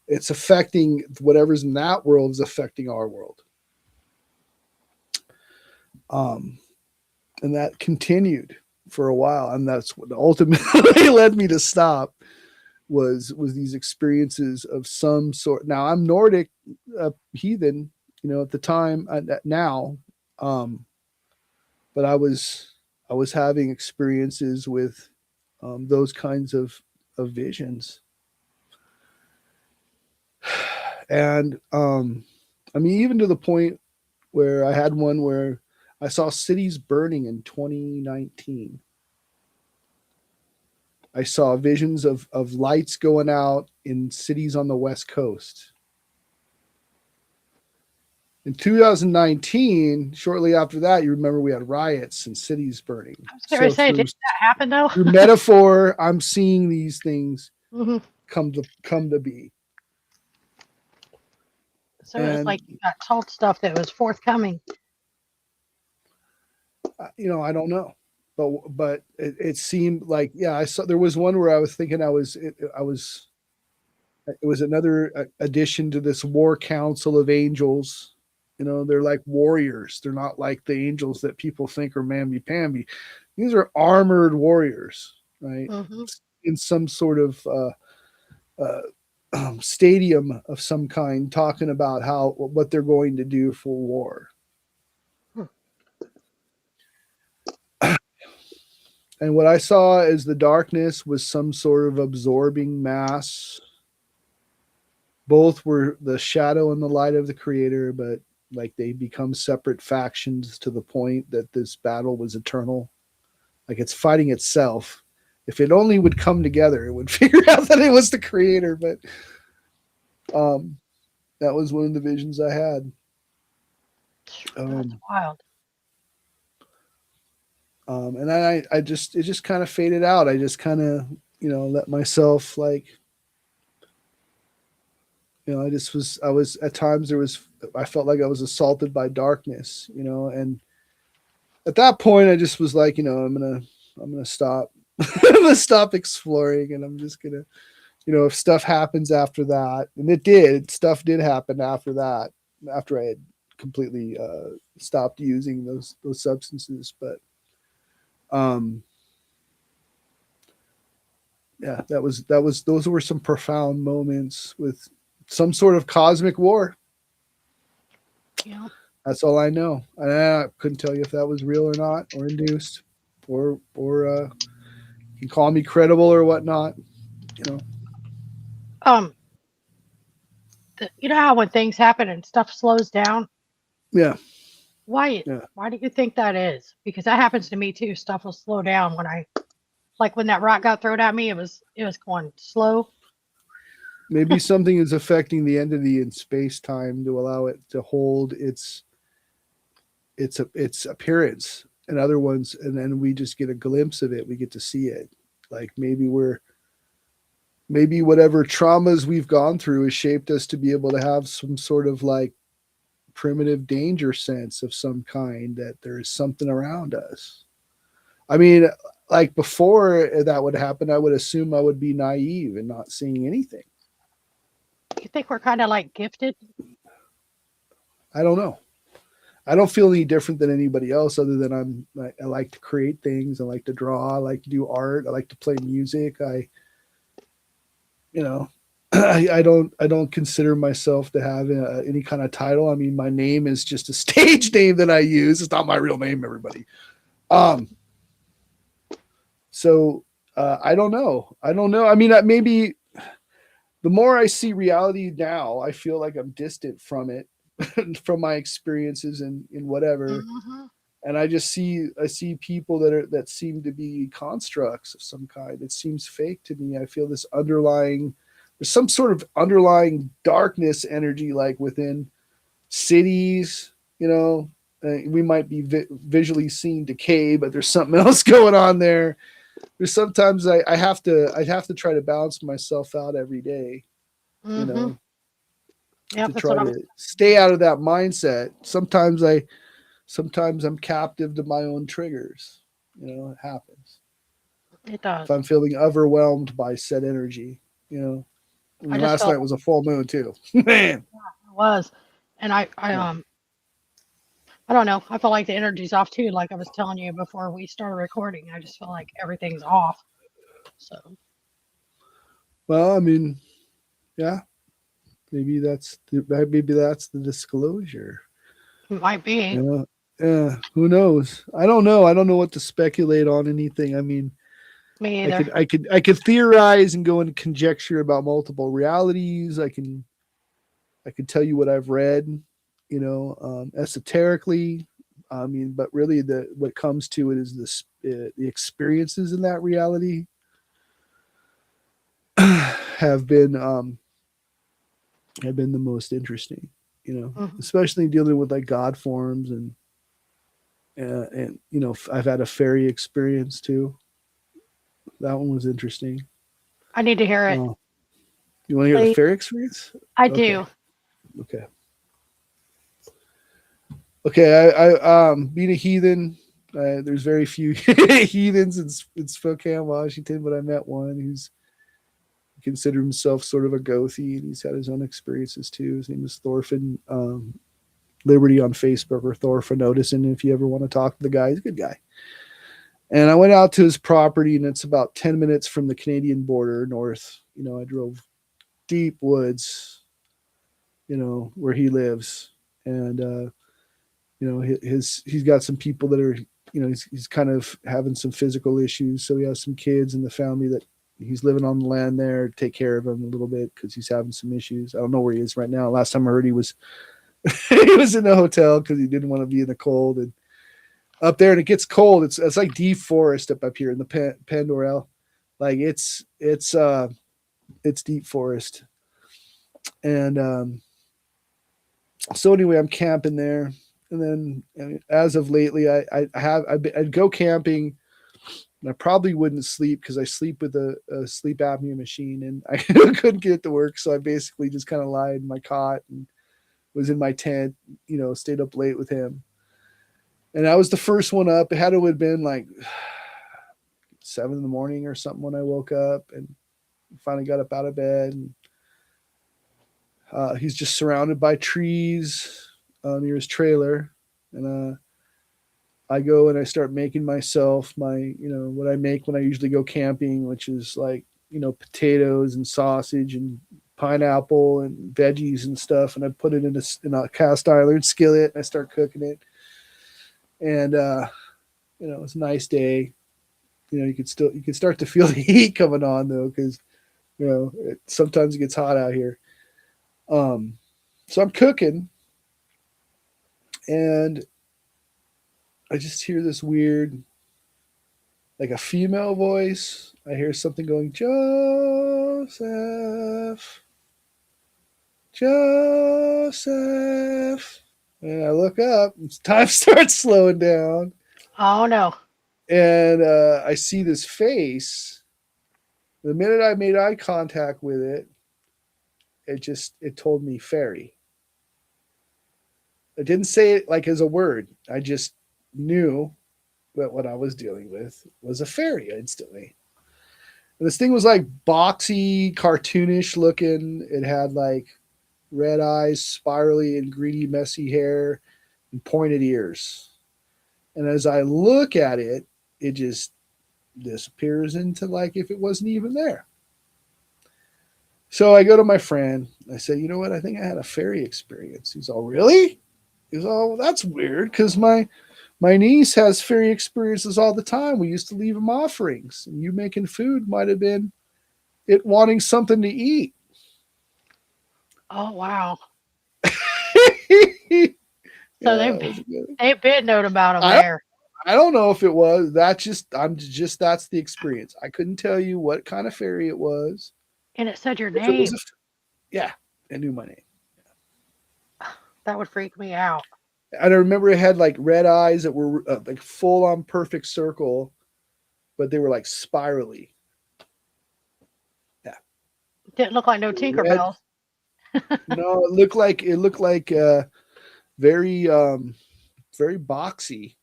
It's affecting whatever's in that world is affecting our world. And that continued for a while, and that's what ultimately led me to stop. Was these experiences of some sort. Now I'm Nordic heathen, at the time, now, but I was having experiences with those kinds of visions, and I mean, even to the point where I had one where I saw cities burning in 2019. I saw visions of lights going out in cities on the West Coast. In 2019, shortly after that, you remember we had riots and cities burning. I was going to So say, did that happen though? through metaphor, I'm seeing these things Hmm. come to be. So it was And like you got told stuff that was forthcoming. I don't know, but it seemed like, yeah, I saw there was one where I was thinking it was another addition to this war council of angels. They're like warriors. They're not like the angels that people think are mamby pamby. These are armored warriors, right? Hmm. In some sort of uh, stadium of some kind, talking about what they're going to do for war. And what I saw as the darkness was some sort of absorbing mass. Both were the shadow and the light of the creator, but like they become separate factions to the point that this battle was eternal. Like it's fighting itself. If it only would come together, it would figure out that it was the creator. But um, that was one of the visions I had. That's Um, wild. and I just it just kind of faded out. I just kind of let myself like I was at times I felt like I was assaulted by darkness, and at that point I just was like, I'm gonna stop. I'm gonna stop exploring, and I'm just gonna, if stuff happens after that, and stuff did happen after that, after I had completely stopped using those substances. But um yeah, those were some profound moments with some sort of cosmic war. Yeah. That's all I know. I couldn't tell you if that was real or not, or induced, or you can call me credible or whatnot. You know, Um, you know how when things happen and stuff slows down, yeah, why? yeah. Why do you think that is? Because that happens to me too. Stuff will slow down when I like when that rock got thrown at me. It was going slow. Maybe something is affecting the entity in space time to allow it to hold its appearance, and other ones, and then we just get a glimpse of it. We get to see it. Like maybe whatever traumas we've gone through has shaped us to be able to have some sort of like primitive danger sense of some kind, that there is something around us. I mean, like before that would happen, I would assume I would be naive and not seeing anything. You think we're kind of like gifted? I don't know. I don't feel any different than anybody else, other than I like to create things. I like to draw. I like to do art. I like to play music. You know, I don't consider myself to have any kind of title. I mean, my name is just a stage name that I use. It's not my real name, everybody. Um, so I don't know. I don't know. I mean, maybe the more I see reality now, I feel like I'm distant from it, from my experiences in whatever. Hmm. And I see people that seem to be constructs of some kind. It seems fake to me. I feel there's some sort of underlying darkness energy, like within cities. We might be visually seeing decay, but there's something else going on there. There's sometimes I have to try to balance myself out every day, you Hmm. know, Yep, to that's what try I'm. to stay out of that mindset. Sometimes I'm captive to my own triggers. It happens. It If does. I'm feeling overwhelmed by said energy, I I mean, just last felt night was a full moon too. Man. it was, and Yeah. I don't know. I feel like the energy's off too. Like I was telling you before we started recording, I just feel like everything's off. So Well, I mean, yeah, maybe that's the disclosure. it might be Yeah. Yeah. Who knows? I don't know. I don't know what to speculate on anything. I mean, me I either. could I could I could theorize and go into conjecture about multiple realities. I could tell you what I've read, esoterically. I mean, but really, what comes to it is the experiences in that reality have been have been the most interesting. Mhm. especially dealing with like God forms and I've had a fairy experience too. That one was interesting. I need to hear it. Oh, you want to hear the Please. fairy experience? I Okay, do. okay, okay. Being a heathen, there's very few heathens in Spokane, Washington, but I met one who's considered himself sort of a gothy, and he's had his own experiences too. His name is Thorfinn Liberty on Facebook, or Thorfinn Odison. If you ever want to talk to the guy, he's a good guy. And I went out to his property, and it's about 10 minutes from the Canadian border north. I drove deep woods, where he lives. And, he's got some people that are, he's kind of having some physical issues. So he has some kids in the family that he's living on the land there to take care of him a little bit because he's having some issues. I don't know where he is right now. Last time I heard he was he was in the hotel because he didn't want to be in the cold. And up there, and it gets cold. It's like deep forest up here in the Pandorel. Like it's deep forest. And so anyway, I'm camping there, and then as of lately, I'd go camping. And I probably wouldn't sleep because I sleep with a sleep apnea machine, and I couldn't get it to work. So I basically just kind of lied in my cot and was in my tent, stayed up late with him. And I was the first one up. It had to have been like 7 in the morning or something when I woke up, and finally got up out of bed. And he's just surrounded by trees near his trailer, and I go and I start making myself what I make when I usually go camping, which is like potatoes and sausage and pineapple and veggies and stuff, and I put it in a cast iron skillet and I start cooking it. And it's a nice day. You could start to feel the heat coming on though, because sometimes it gets hot out here. So I'm cooking, and I just hear this weird, like a female voice. I hear something going, Joseph, Joseph. And I look up, and time starts slowing down, Oh no. and I see this face. The minute I made eye contact with it, it told me fairy. I didn't say it like as a word. I just knew that what I was dealing with was a fairy instantly. And this thing was like boxy, cartoonish looking. It had like red eyes, spirally and greedy, messy hair, and pointed ears. And as I look at it, it just disappears into like if it wasn't even there. So I go to my friend. I say, you know what? I think I had a fairy experience. He's all, really? He's all, well, that's weird because my niece has fairy experiences all the time. We used to leave them offerings, and you making food might have been it wanting something to eat. Oh wow. Yeah, So that was good. they've been known about them I don't, there, I don't know if it was. That's the experience. I couldn't tell you what kind of fairy it was. and it said your If it was name. yeah, it knew my name. That would freak me out. And I remember it had like red eyes that were like full on perfect circle, but they were like spirally. Yeah, Didn't look like no red. Tinkerbells. No, it looked like very very boxy,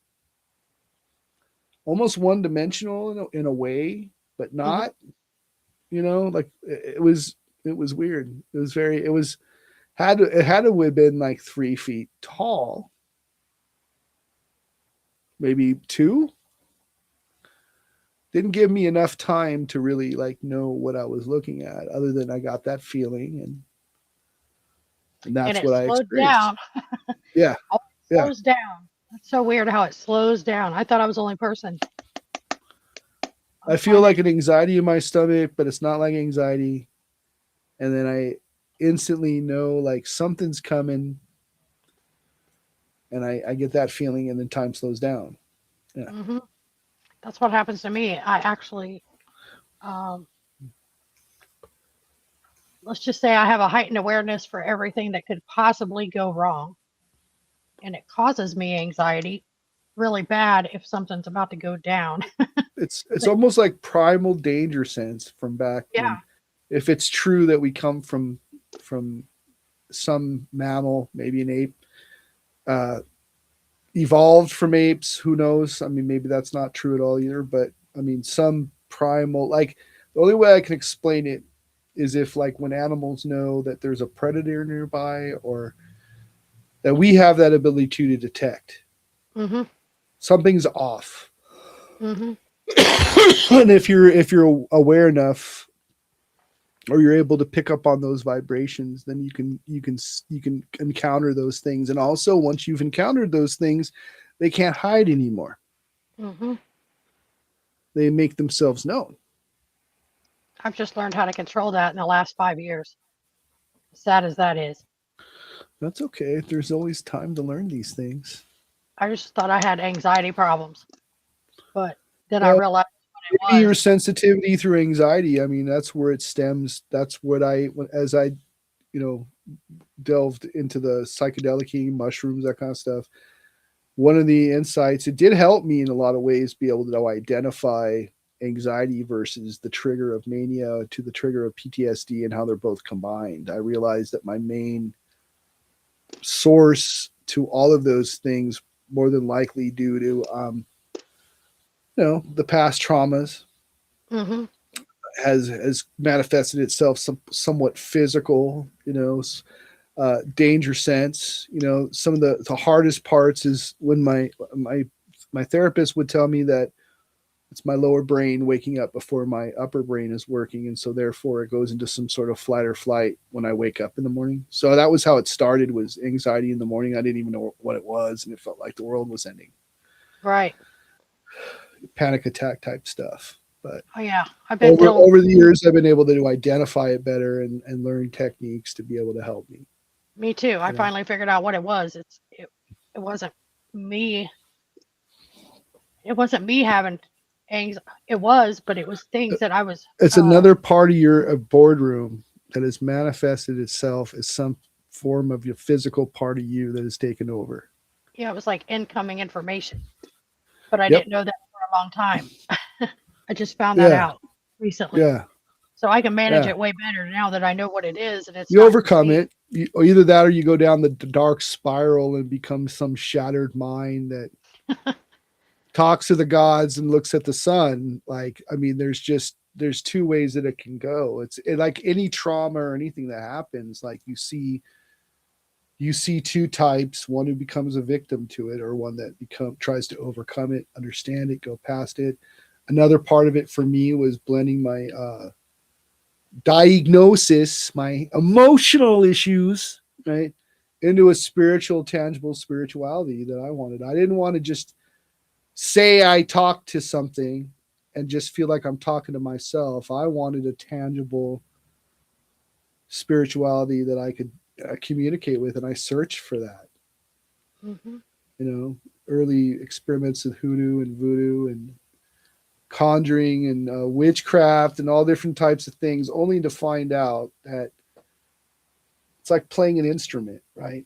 almost one dimensional in a way, but Hmm. not. Like it was weird. It had to have been like 3 feet tall, maybe two. Didn't give me enough time to really like know what I was looking at, other than I got that feeling, and And that's it what I slowed experienced. down. Yeah, Oh, it yeah. slows down. That's so weird how it slows down. I thought I was the only person. I I'm feel finding like an anxiety in my stomach, but it's not like anxiety. And then I instantly know like something's coming, and I get that feeling, and then time slows down. Yeah. hmm that's what happens to me. I actually, um, let's just say I have a heightened awareness for everything that could possibly go wrong. And it causes me anxiety really bad if something's about to go down. It's almost like primal danger sense from back Yeah. when, if it's true that we come from some mammal, maybe an ape, uh, evolved from apes. Who knows? I mean, maybe that's not true at all either. But I mean, some primal, like the only way I can explain it is if, like, when animals know that there's a predator nearby, or that we have that ability to detect Mm-hmm. something's off. Mm-hmm. And if you're aware enough, or you're able to pick up on those vibrations, then you can encounter those things. And also, once you've encountered those things, they can't hide anymore. Mm-hmm. They make themselves known. I've just learned how to control that in the last 5 years. Sad as that is. That's okay. There's always time to learn these things. I just thought I had anxiety problems, but then I Well, realized what maybe it your was. sensitivity through anxiety. I mean, that's where it stems. That's what as I, delved into the psychedelic mushrooms, that kind of stuff. One of the insights, it did help me in a lot of ways be able to identify anxiety versus the trigger of mania to the trigger of PTSD, and how they're both combined. I realized that my main source to all of those things, more than likely due to the past traumas, Mm-hmm. has manifested itself somewhat physical, danger sense. Some of the hardest parts is when my therapist would tell me that it's my lower brain waking up before my upper brain is working, and so therefore it goes into some sort of flight or flight when I wake up in the morning. So that was how it started, was anxiety in the morning. I didn't even know what it was, and it felt like the world was ending. Right. Panic attack type stuff. But Oh yeah. I've been dealing. over the years, I've been able to identify it better, and learn techniques to be able to help me. Me too. I You know, finally figured out what it was. It wasn't me. It wasn't me having anxiety. It was, but it was things that I was. it's another part of your boardroom that has manifested itself as some form of your physical part of you that has taken over. Yeah, it was like incoming information, but I Yep. didn't know that for a long time. I just found that Yeah. out recently. Yeah. So I can manage Yeah. it way better now that I know what it is and it's You not overcome me. it. Or either that, or you go down the dark spiral and become some shattered mind that talks to the gods and looks at the sun. Like, I mean, there's two ways that it can go. Like any trauma or anything that happens, like you see two types: one who becomes a victim to it, or one that tries to overcome it, understand it, go past it. Another part of it for me was blending my diagnosis, my emotional issues, right, into a spiritual, tangible spirituality that I wanted. I didn't want to just say I talked to something and just feel like I'm talking to myself. I wanted a tangible spirituality that I could communicate with, and I searched for that. Hmm. Early experiments with hoodoo and voodoo and conjuring and witchcraft and all different types of things, only to find out that it's like playing an instrument, right?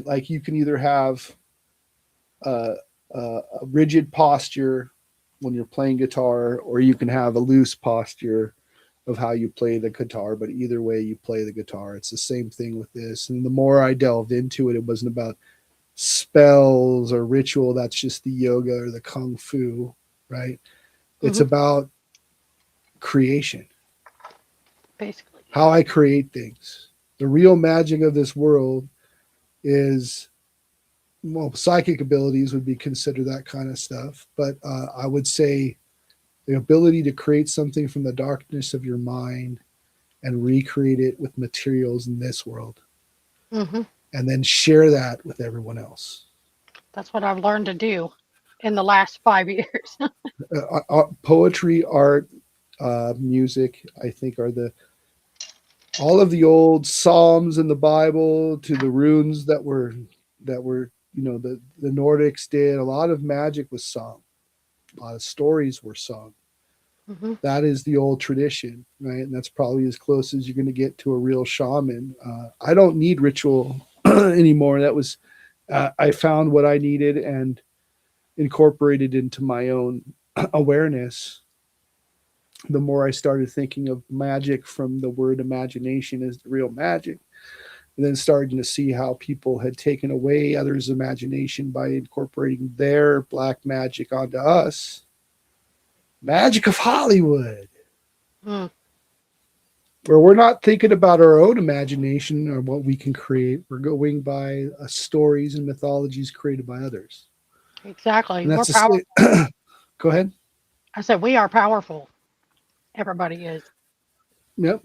Like, you can either have a, a rigid posture when you're playing guitar, or you can have a loose posture of how you play the guitar. But either way you play the guitar, it's the same thing with this. And the more I delved into it, it wasn't about spells or ritual. That's just the yoga or the kung fu, right? It's Hmm. about creation, Basically, how yeah. I create things. The real magic of this world is, well, psychic abilities would be considered that kind of stuff. But I would say the ability to create something from the darkness of your mind and recreate it with materials in this world, Hmm. and then share that with everyone else. That's what I've learned to do in the last 5 years. Poetry, art, music, I think, are all of the old psalms in the Bible, to the runes that were the Nordics did. A lot of magic was sung. A lot of stories were sung. Hmm. That is the old tradition, right? And that's probably as close as you're going to get to a real shaman. I don't need ritual anymore. That was, I found what I needed and incorporated into my own awareness. The more I started thinking of magic from the word imagination as the real magic, and then starting to see how people had taken away others' imagination by incorporating their black magic onto us. Magic of Hollywood, Mm, where we're not thinking about our own imagination or what we can create. We're going by stories and mythologies created by others. exactly. And We're that's powerful. go ahead. I said we are powerful. Everybody is Yep,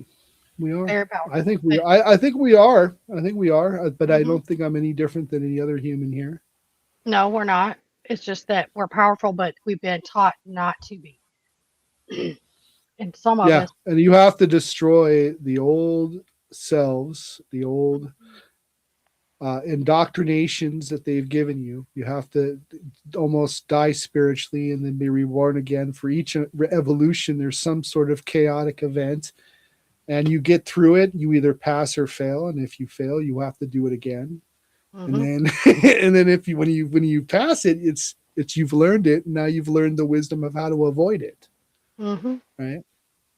we are. very I powerful. think we. But I think we are. I think we are. But I hmm don't think I'm any different than any other human here. no, we're not. It's just that we're powerful, but we've been taught not to be. And some of Yeah, us. and you have to destroy the old selves, the old indoctrinations that they've given you. You have to almost die spiritually and then be reborn again. For each evolution, there's some sort of chaotic event, and you get through it. You either pass or fail, and if you fail, you have to do it again. And Hmm. then, and then if you when you pass it, it's you've learned it. And now you've learned the wisdom of how to avoid it. Hmm. Right?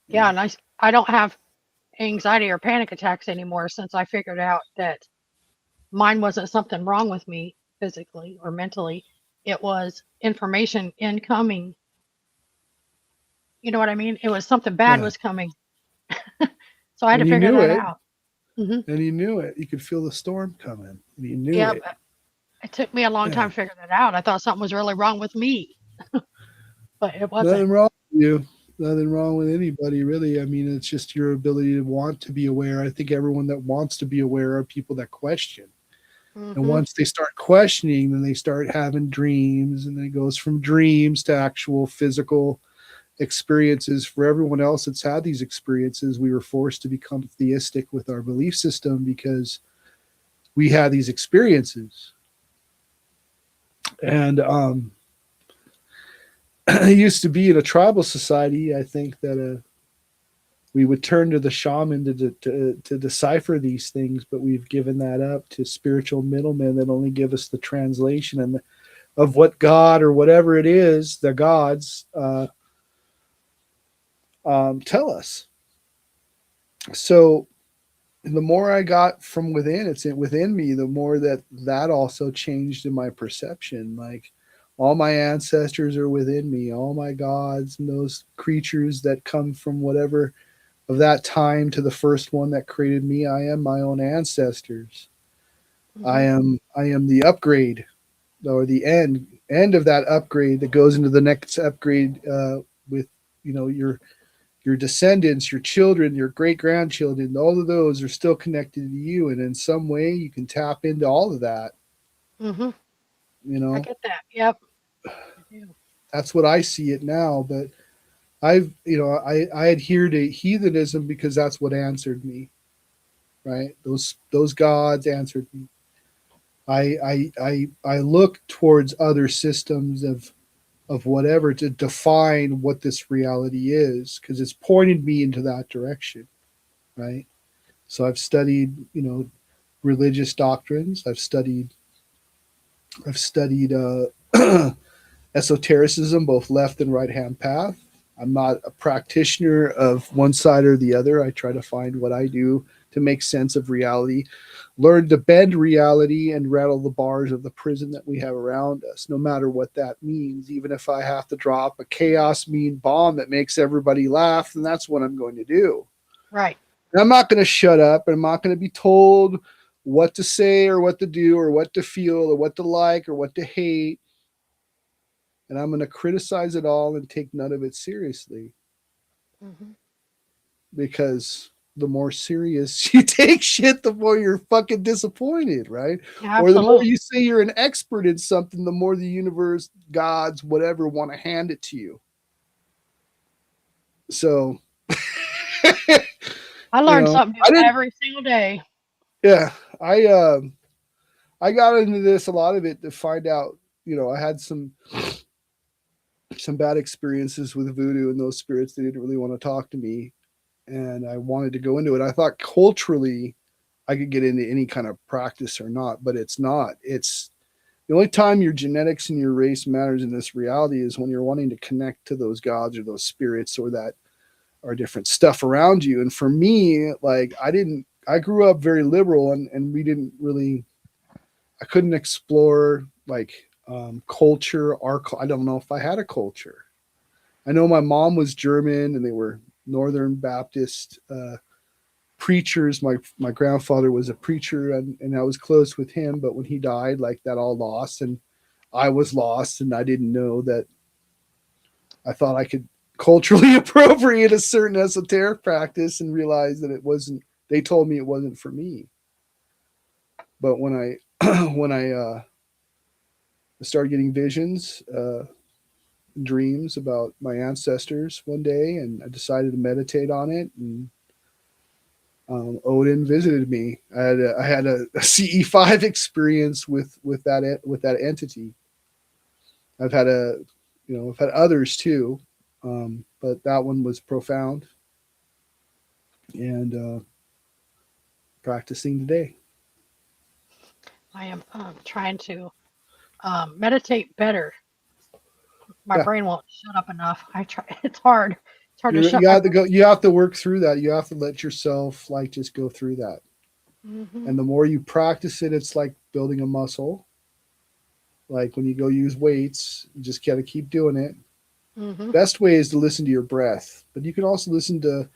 Yeah, Yeah. and I don't have anxiety or panic attacks anymore since I figured out that mine wasn't something wrong with me physically or mentally. It was information incoming. You know what I mean? It was something bad Yeah. was coming. So I had to And you figure knew that it. out. Hmm. And you knew it. You could feel the storm coming. And you knew Yeah, it. but it took me a long Yeah. time to figure that out. I thought something was really wrong with me, but it wasn't. Nothing wrong with you. Nothing wrong with anybody, really. I mean, it's just your ability to want to be aware. I think everyone that wants to be aware are people that question. And Hmm. once they start questioning, then they start having dreams, and then it goes from dreams to actual physical experiences. For everyone else that's had these experiences, we were forced to become theistic with our belief system because we had these experiences. And it used to be in a tribal society, I think that we would turn to the shaman to decipher these things, but we've given that up to spiritual middlemen that only give us the translation and of what God or whatever it is, the gods tell us. So the more I got from within, it's within me, the more that also changed in my perception. Like all my ancestors are within me, all my gods and those creatures that come from whatever of that time to the first one that created me. I am my own ancestors. I Hmm. am I am the upgrade or the end of that upgrade that goes into the next upgrade with your descendants, your children, your great grandchildren. All of those are still connected to you, and in some way you can tap into all of that. Hmm. You I know, get that. Yep, I do. that's what I see it now. But I adhere to heathenism because that's what answered me. Right? Those gods answered me. I look towards other systems of whatever to define what this reality is because it's pointed me into that direction, right? So I've studied, religious doctrines. I've studied esotericism, both left and right hand path. I'm not a practitioner of one side or the other. I try to find what I do to make sense of reality, learn to bend reality and rattle the bars of the prison that we have around us, no matter what that means. Even if I have to drop a chaos mean bomb that makes everybody laugh, then that's what I'm going to do. Right. And I'm not going to shut up, and I'm not going to be told what to say or what to do or what to feel or what to like or what to hate. And I'm going to criticize it all and take none of it seriously Hmm. because the more serious you take shit, the more you're fucking disappointed, right? Or the more Absolutely. you say you're an expert in something, the more the universe, gods, whatever, want to hand it to you. So, I you learn know, something I new didn't, every single day. yeah, I got into this, a lot of it to find out, I had some some bad experiences with voodoo and those spirits. They didn't really want to talk to me, and I wanted to go into it. I thought culturally I could get into any kind of practice or not, but it's not. It's the only time your genetics and your race matters in this reality is when you're wanting to connect to those gods or those spirits or that are different stuff around you. And for me, like I grew up very liberal, and we didn't really, I couldn't explore like culture. I don't know if I had a culture. I know my mom was German and they were Northern Baptist preachers. My grandfather was a preacher, and I was close with him. But when he died, like that all lost, and I was lost, and I didn't know that. I thought I could culturally appropriate a certain esoteric practice and realize that it wasn't. They told me it wasn't for me. But when I when I started getting visions, dreams about my ancestors one day, and I decided to meditate on it, and Odin visited me. I had a CE5 experience with that entity. I've had I've had others too, but that one was profound, and practicing today. I am trying to meditate better. My Yeah, brain won't shut up enough. I try. It's hard. It's hard to shut you my have to go. You have to work through that. You have to let yourself like just go through that. brain. And the more you practice it, it's like building a muscle. Like when you go use weights, you just gotta keep doing it. Mm-hmm. Best way is to listen to your breath, but you can also listen to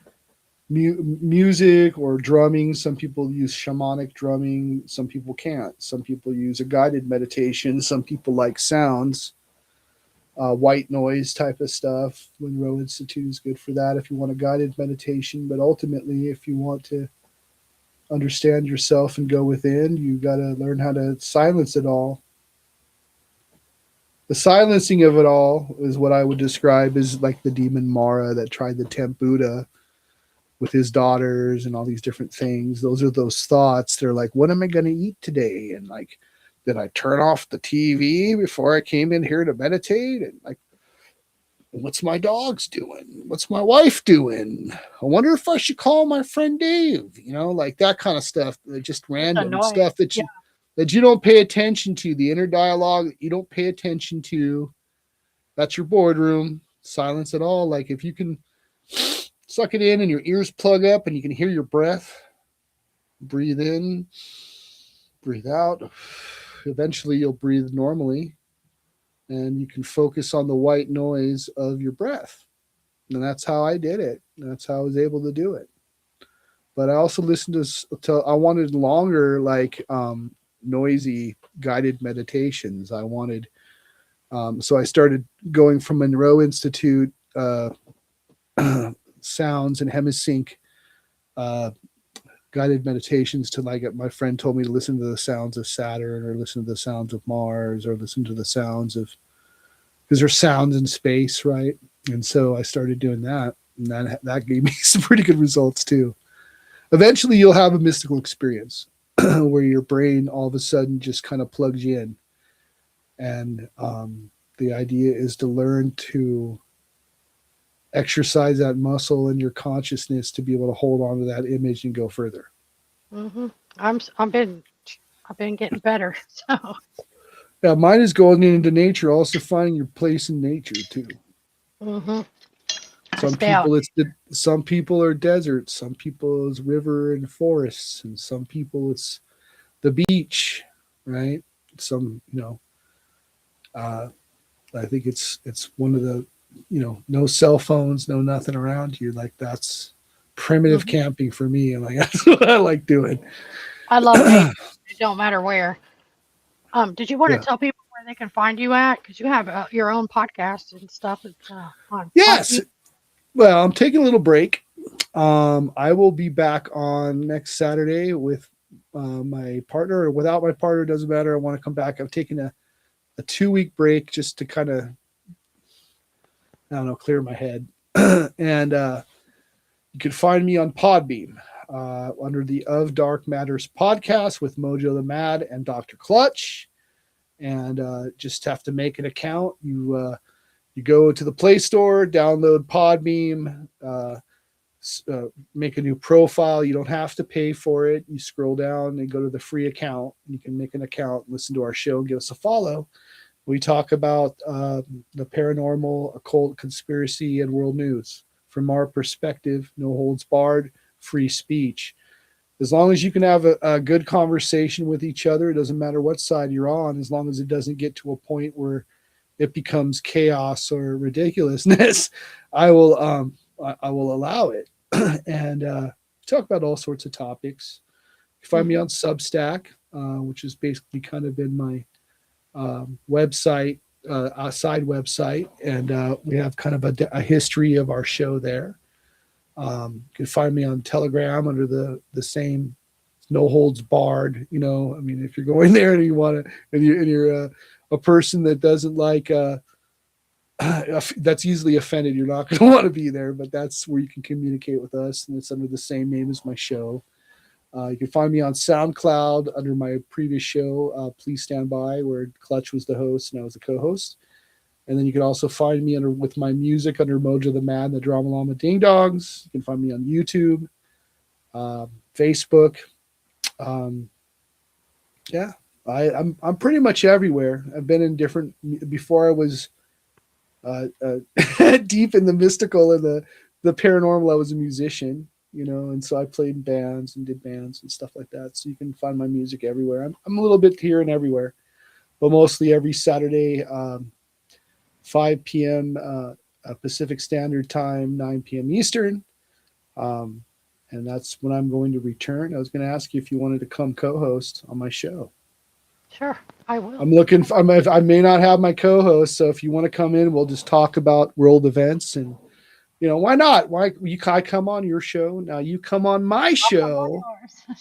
music or drumming. Some people use shamanic drumming. Some people can't. Some people use a guided meditation. Some people like sounds, white noise type of stuff. Monroe Institute is good for that if you want a guided meditation. But ultimately, if you want to understand yourself and go within, you got to learn how to silence it all. The silencing of it all is what I would describe as like the demon Mara that tried to tempt Buddha with his daughters and all these different things. Those are those thoughts. They're like, what am I going to eat today? And like, did I turn off the TV before I came in here to meditate? And like, what's my dogs doing? What's my wife doing? I wonder if I should call my friend Dave, like that kind of stuff. Just It's random annoying. stuff Yeah. that you don't pay attention to, the inner dialogue that you don't pay attention to. That's your boardroom. Silence it all. Like if you can suck it in and your ears plug up and you can hear your breath, breathe in, breathe out. Eventually you'll breathe normally and you can focus on the white noise of your breath. And that's how I did it. That's how I was able to do it. But I also listened to I wanted longer, like noisy guided meditations. I wanted, so I started going from Monroe Institute sounds and hemisync uh, guided meditations to like my friend told me to listen to the sounds of Saturn or listen to the sounds of Mars or listen to the sounds of, because there's sounds in space, right? And so I started doing that, and that gave me some pretty good results too. Eventually, you'll have a mystical experience where your brain all of a sudden just kind of plugs you in, and the idea is to learn to exercise that muscle in your consciousness to be able to hold on to that image and go further. Mm-hmm. I've been getting better. So. Yeah, mine is going into nature, also finding your place in nature too. Mm-hmm. I Some stay out. people some people are deserts, some people it's river and forests, and some people it's the beach, right? Some, uh, I think it's one of the, no cell phones, no nothing around you. Like that's primitive Mm-hmm. camping for me. And like that's what I like doing. I love nature. It don't matter where. Did you want to Yeah. tell people where they can find you at? Because you have your own podcast and stuff. It's on Yes. Podbean. Well, I'm taking a little break. I will be back on next Saturday with my partner or without my partner. Doesn't matter. I want to come back. I've taken a 2 week break just to kind of, I don't know, clear my head. And you can find me on Podbeam under the Of Dark Matters podcast with Mojoe the Mad and Dr. Clutch. And just have to make an account. You You go to the Play Store, download Podbeam, make a new profile. You don't have to pay for it. You scroll down and go to the free account. You can make an account, listen to our show, and give us a follow. We talk about the paranormal, occult, conspiracy, and world news from our perspective. No holds barred, free speech. As long as you can have a good conversation with each other, it doesn't matter what side you're on, as long as it doesn't get to a point where it becomes chaos or ridiculousness, I will allow it. And talk about all sorts of topics. You find me on Substack, which has basically kind of been my website, a side website, and we have kind of a history of our show there. You can find me on Telegram under the same no holds barred. You know, I mean, if you're going there and you want to, and you're a person that doesn't like that's easily offended, you're not going to want to be there. But that's where you can communicate with us, and it's under the same name as my show. You can find me on SoundCloud under my previous show, Please Stand By, where Clutch was the host and I was the co-host. And then you can also find me with my music under Mojoe the Man, the Drama Llama Ding Dongs. You can find me on YouTube, Facebook. Yeah, I'm pretty much everywhere. I've been in different. Before I was deep in the mystical and the paranormal, I was a musician, you know, and so I played in bands and did bands and stuff like that. So you can find my music everywhere. I'm a little bit here and everywhere, but mostly every Saturday. 5 p.m. Pacific Standard Time, 9 p.m. Eastern. And that's when I'm going to return. I was going to ask you if you wanted to come co-host on my show. Sure, I will. I may not have my co-host, so if you want to come in, we'll just talk about world events and, you know, why not? I come on your show? Now you come on my show.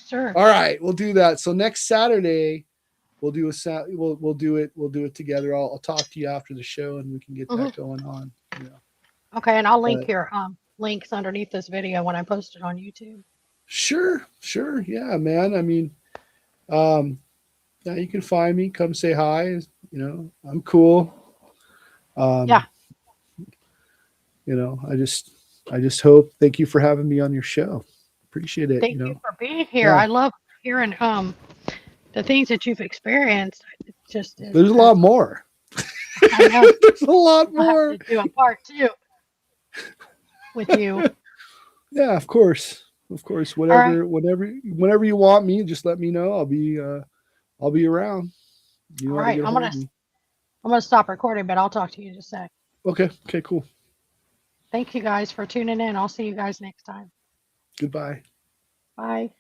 Sure. All right, we'll do that. So next Saturday, we'll do it together. I'll talk to you after the show and we can get that going on. You know. Okay, and I'll link your links underneath this video when I post it on YouTube. Sure. Yeah, man. I mean, yeah, you can find me. Come say hi. You know, I'm cool. Yeah. You know, I just hope. Thank you for having me on your show. Appreciate it. Thank you for being here. Yeah. I love hearing the things that you've experienced. It just is. There's a lot more. I know. There's a lot more. I'll have to do a part 2 with you. Yeah, of course. Whenever you want me, just let me know. I'll be around. All right, I'm gonna stop recording, but I'll talk to you in just a sec. Okay, cool. Thank you guys for tuning in. I'll see you guys next time. Goodbye. Bye.